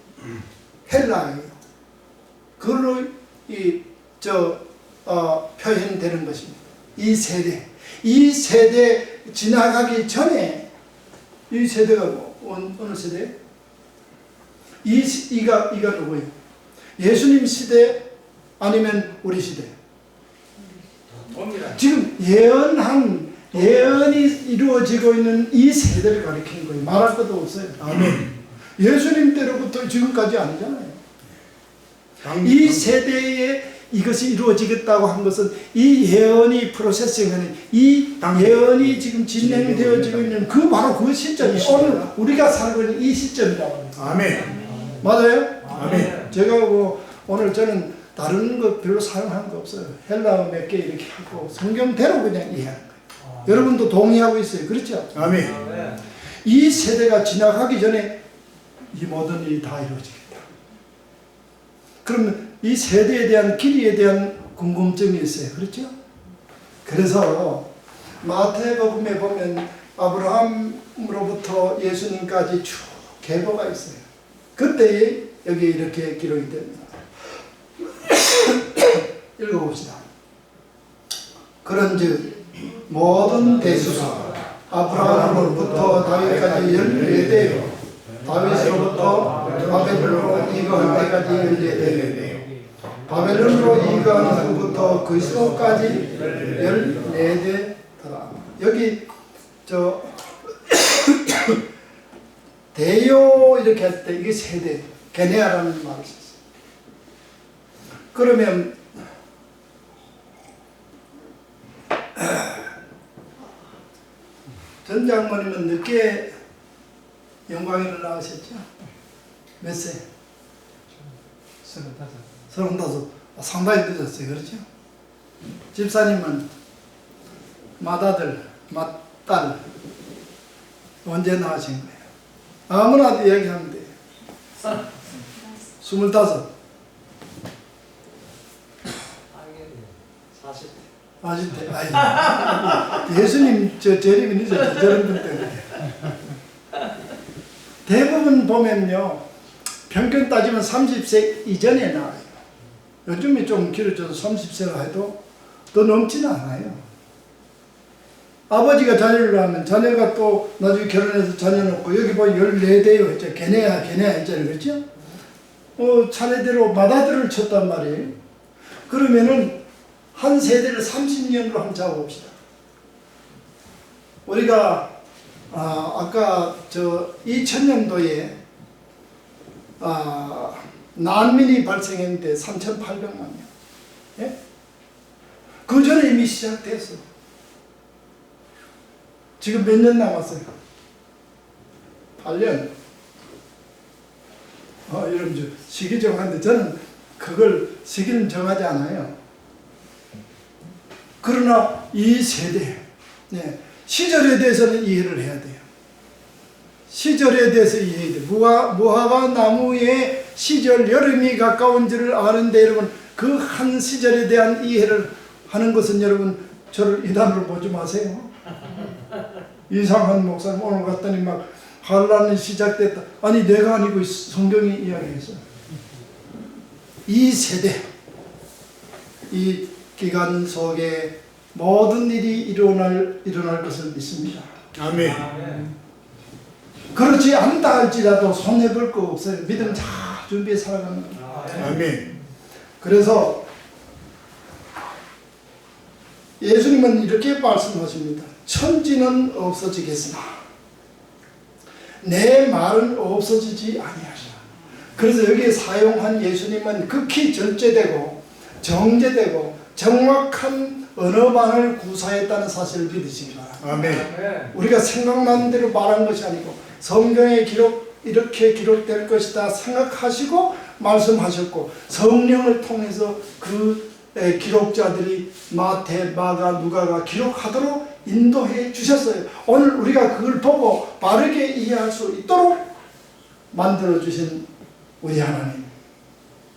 헬라어예요. 그걸로 표현되는 것입니다. 이 세대 지나가기 전에 이 세대가 어느 세대? 이가 누구예요? 예수님 시대 아니면 우리 시대? 지금 예언이 이루어지고 있는 이 세대를 가리키는 거예요. 말할 것도 없어요. 아멘. 예수님 때로부터 지금까지 아니잖아요. 이 세대에 이것이 이루어지겠다고 한 것은 이 예언이 프로세싱하는 이 예언이 지금 진행되어지고 있는 바로 그 시점이 오늘 우리가 살고 있는 이 시점이라고 합니다. 아멘. 맞아요? 아멘. 제가 오늘 저는 다른 거 별로 사용하는 거 없어요. 헬라어 몇 개 이렇게 하고 성경대로 그냥 이해하는 거예요. 여러분도 동의하고 있어요. 그렇죠? 아멘. 이 세대가 지나가기 전에 이 모든 일이 다 이루어지겠다. 그러면 이 세대에 대한 길이에 대한 궁금증이 있어요. 그렇죠? 그래서 마태복음에 보면 아브라함으로부터 예수님까지 쭉 계보가 있어요. 그때 여기 이렇게 기록이 됩니다. 읽어봅시다. 그런즉 모든 대수가 아브라함으로부터 다윗까지 14대요 다윗으로부터 바벨론으로 이거한 때까지 14대요 바벨론으로 이거한 후부터 그리스도까지 14대더라. 여기 대요 이렇게 할 때 이게 세대 게네아라는 말을 썼어요. 그러면 전 장모님은 늦게 영광에를 나오셨죠? 몇 세? 35. 상당히 늦었어요. 그렇죠? 집사님은 맏아들, 맏딸 언제 나으신 거예요? 아무나 이야기하면 돼요. 25. 40대. 아니, 예수님 재림이 늦었죠. 저런 분 때문에. 대부분 보면요, 평균 따지면 30세 이전에 나와요. 요즘에 좀 길어져서 30세라 해도 더 넘지는 않아요. 아버지가 자녀를 낳으면 자녀가 또 나중에 결혼해서 자녀 놓고 여기 보면 14대요 했죠. 게네아 했잖아요. 그렇죠? 차례대로 맏아들을 쳤단 말이에요. 그러면은 한 세대를 30년으로 한번 잡아봅시다. 우리가 아까 2000년도에 난민이 발생했는데 3,800만 명. 예? 그 전에 이미 시작됐어. 지금 몇 년 남았어요? 8년. 여러분, 시기 정하는데 저는 그걸 시기는 정하지 않아요. 그러나 이 세대, 시절에 대해서는 이해를 해야 돼요. 시절에 대해서 이해해야 돼요. 무화과 나무의 시절, 여름이 가까운지를 아는데 여러분, 그 한 시절에 대한 이해를 하는 것은 여러분, 저를 이단으로 보지 마세요. 이상한 목사님 오늘 갔더니 막 환란이 시작됐다. 아니 내가 아니고 성경이 이야기했어. 이 세대, 이 기간 속에 모든 일이 일어날 것을 믿습니다. 아멘. 그렇지 않다 할지라도 손해볼 거 없어요. 믿음 잘 준비해 살아가는 겁니다. 아멘. 그래서 예수님은 이렇게 말씀하십니다. 천지는 없어지겠으나 내 말은 없어지지 아니하리라. 그래서 여기에 사용한 예수님은 극히 절제되고 정제되고 정확한 언어만을 구사했다는 사실을 믿으시기 바랍니다. 아멘. 우리가 생각나는 대로 말한 것이 아니고 성경에 이렇게 기록될 것이다 생각하시고 말씀하셨고 성령을 통해서 그 기록자들이 마태, 마가, 누가가 기록하도록 인도해 주셨어요. 오늘 우리가 그걸 보고 바르게 이해할 수 있도록 만들어 주신 우리 하나님,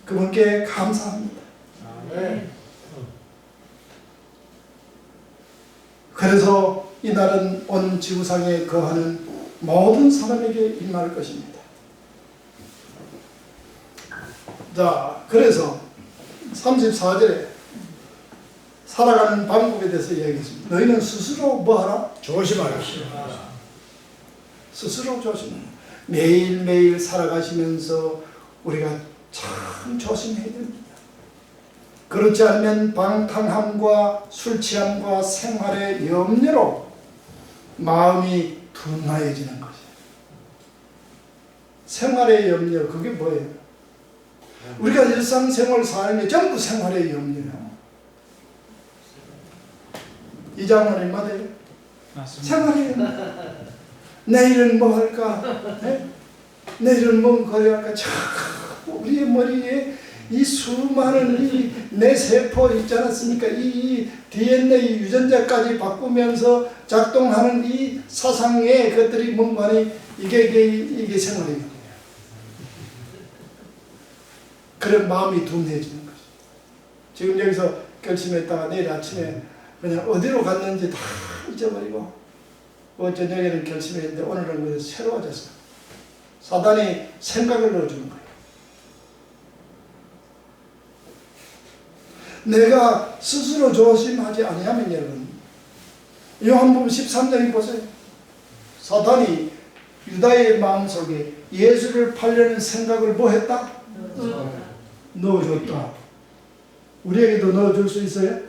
그분께 감사합니다. 아멘. 그래서 이날은 온 지구상에 거하는 모든 사람에게 임할 것입니다. 자, 그래서 34절에 살아가는 방법에 대해서 이야기했습니다. 너희는 스스로 뭐하라? 조심하라. 스스로 조심하라. 매일매일 살아가시면서 우리가 참 조심해야 됩니다. 그렇지 않으면 방탕함과 술 취함과 생활의 염려로 마음이 둔하여지는 것이에요. 생활의 염려, 그게 뭐예요? 우리가 일상생활 사는 게 전부 생활의 염려예요. 이 장면이 맞아요? 맞습니다. 생활의 염려. 내일은 뭐 할까? 네? 내일은 뭔 거리 할까? 참 우리의 머리에 이 수많은 이 뇌세포 있지 않았습니까? 이 DNA 유전자까지 바꾸면서 작동하는 이 사상의 것들이 뭔가니 이게 생활이에요. 그런 마음이 둔해지는 거죠. 지금 여기서 결심했다가 내일 아침에 그냥 어디로 갔는지 다 잊어버리고 저녁에는 결심했는데 오늘은 새로워졌어요. 사단이 생각을 넣어주는 거예요. 내가 스스로 조심하지 아니하면 여러분, 요한복음 13장에 보세요. 사단이 유다의 마음속에 예수를 팔려는 생각을 뭐 했다? 넣어줬다. 우리에게도 넣어줄 수 있어요?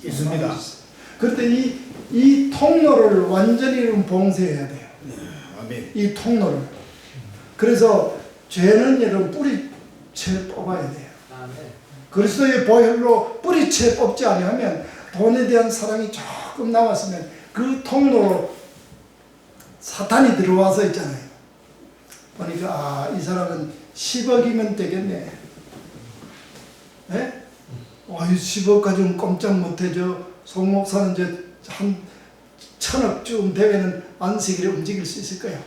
있습니다. 그런데 이 통로를 완전히 봉쇄해야 돼요. 아멘. 이 통로를. 그래서 죄는 여러분 뿌리채 뽑아야 돼요. 아멘. 그리스도의 보혈로 뿌리채 뽑지 아니하면 돈에 대한 사랑이 조금 남았으면 그 통로로 사탄이 들어와서 있잖아요. 보니까 이 사람은 10억이면 되겠네. 네? 10억 가지고는 꼼짝 못해줘. 송 목사는 한 1000억쯤 되면은 안식일에 움직일 수 있을 거야.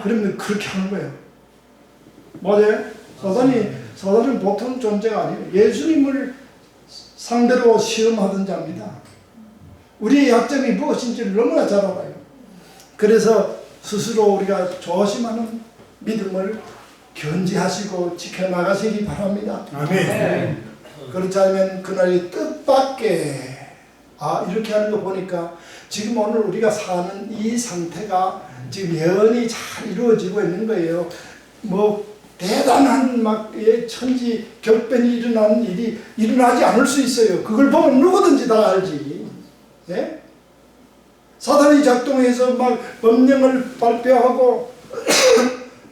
그러면 그렇게 하는 거예요. 맞아요? 사단은 보통 존재가 아니에요. 예수님을 상대로 시험하던 자입니다. 우리의 약점이 무엇인지를 너무나 잘 알아요. 그래서 스스로 우리가 조심하는 믿음을 견지하시고 지켜나가시기 바랍니다. 아멘. 그렇지 않으면 그날이 뜻밖의 이렇게 하는 거 보니까 지금 오늘 우리가 사는 이 상태가 지금 예언이 잘 이루어지고 있는 거예요. 뭐 대단한 천지 격변이 일어나는 일이 일어나지 않을 수 있어요. 그걸 보면 누구든지 다 알지. 예? 사단이 작동해서 법령을 발표하고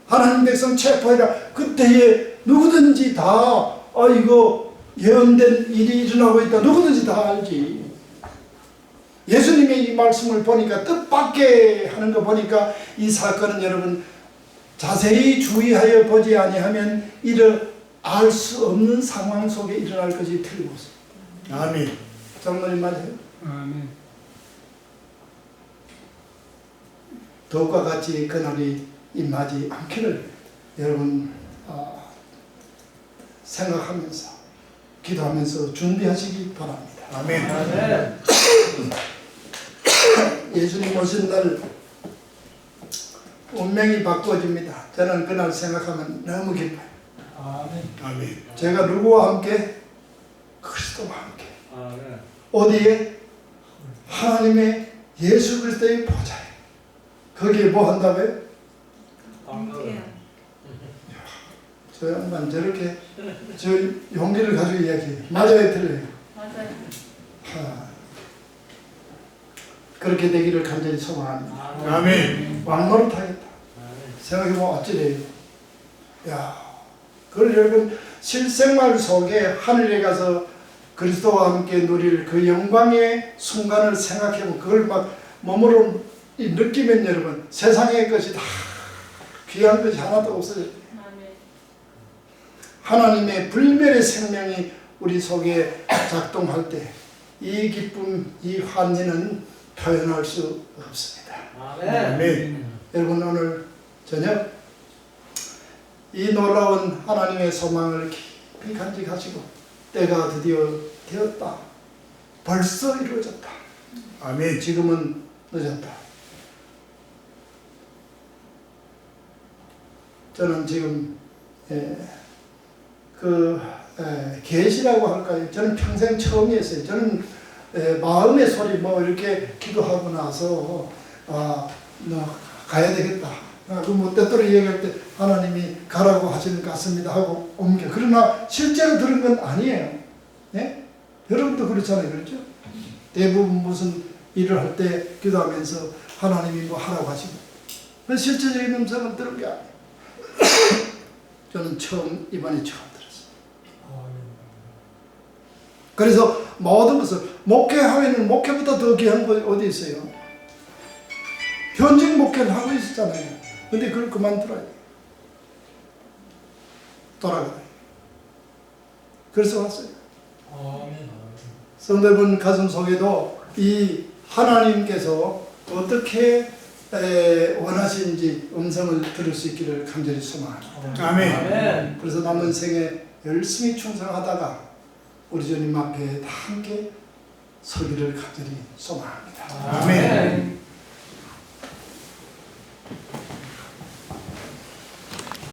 하나님 백성 체포해라. 그때에 누구든지 다 이거 예언된 일이 일어나고 있다. 누구든지 다 알지. 예수님의 이 말씀을 보니까 뜻밖의 하는 거 보니까 이 사건은 여러분 자세히 주의하여 보지 아니하면 알 수 없는 상황 속에 일어날 것이 틀림없습니다. 아멘. 장로님 맞아요? 아멘. 더욱과 같이 그날이 임하지 않기를 여러분 생각하면서 기도하면서 준비하시기 바랍니다. 아멘. 아멘. 예수님 오신 날 운명이 바꿔집니다. 저는 그날 생각하면 너무 기뻐요. 아멘. 아멘. 제가 누구와 함께? 그리스도와 함께. 아멘. 어디에? 하나님의 예수 그리스도의 보좌에. 거기에 뭐 한다고요? 함께 저 양반 저렇게 저 용기를 가지고 이야기해요. 맞아요, 틀려요? 맞아요. 그렇게 되기를 간절히 소망합니다. 아멘. 왕노릇하겠다. 생각해보면 어찌래요? 야, 그걸 여러분 실생활 속에 하늘에 가서 그리스도와 함께 누릴 그 영광의 순간을 생각해보면 그걸 막 몸으로 느끼면 여러분 세상의 것이 다 귀한 것이 하나도 없어요. 아멘. 하나님의 불멸의 생명이 우리 속에 작동할 때 이 기쁨, 이 환희는 표현할 수 없습니다. 아멘. 여러분 오늘 저녁 이 놀라운 하나님의 소망을 깊이 간직하시고 때가 드디어 되었다. 벌써 이루어졌다. 아멘. 지금은 늦었다. 저는 지금 계시라고 할까요? 저는 평생 처음이었어요. 저는 마음의 소리 뭐 이렇게 기도하고 나서 너 가야 되겠다. 그뭐 때때로 얘기할 때 하나님이 가라고 하시는 것 같습니다 하고 옮겨. 그러나 실제로 들은 건 아니에요. 네? 여러분도 그렇잖아요, 그렇죠? 대부분 무슨 일을 할 때 기도하면서 하나님이 뭐 하라고 하시고 실제적인 음성을 들은 게 아니에요. 저는 이번에 처음 들었어요. 그래서 모든 것을 목회하면 목회보다 더 귀한 거 어디 있어요? 현직 목회를 하고 있었잖아요. 근데 그걸 그만둬야 돼요. 돌아가요. 그래서 왔어요. 성도분 가슴 속에도 이 하나님께서 어떻게 원하시는지 음성을 들을 수 있기를 간절히 소망합니다. 아멘. 그래서 남은 생에 열심히 충성하다가 우리 주님 앞에 다 함께 서기를 간절히 소망합니다. 아멘.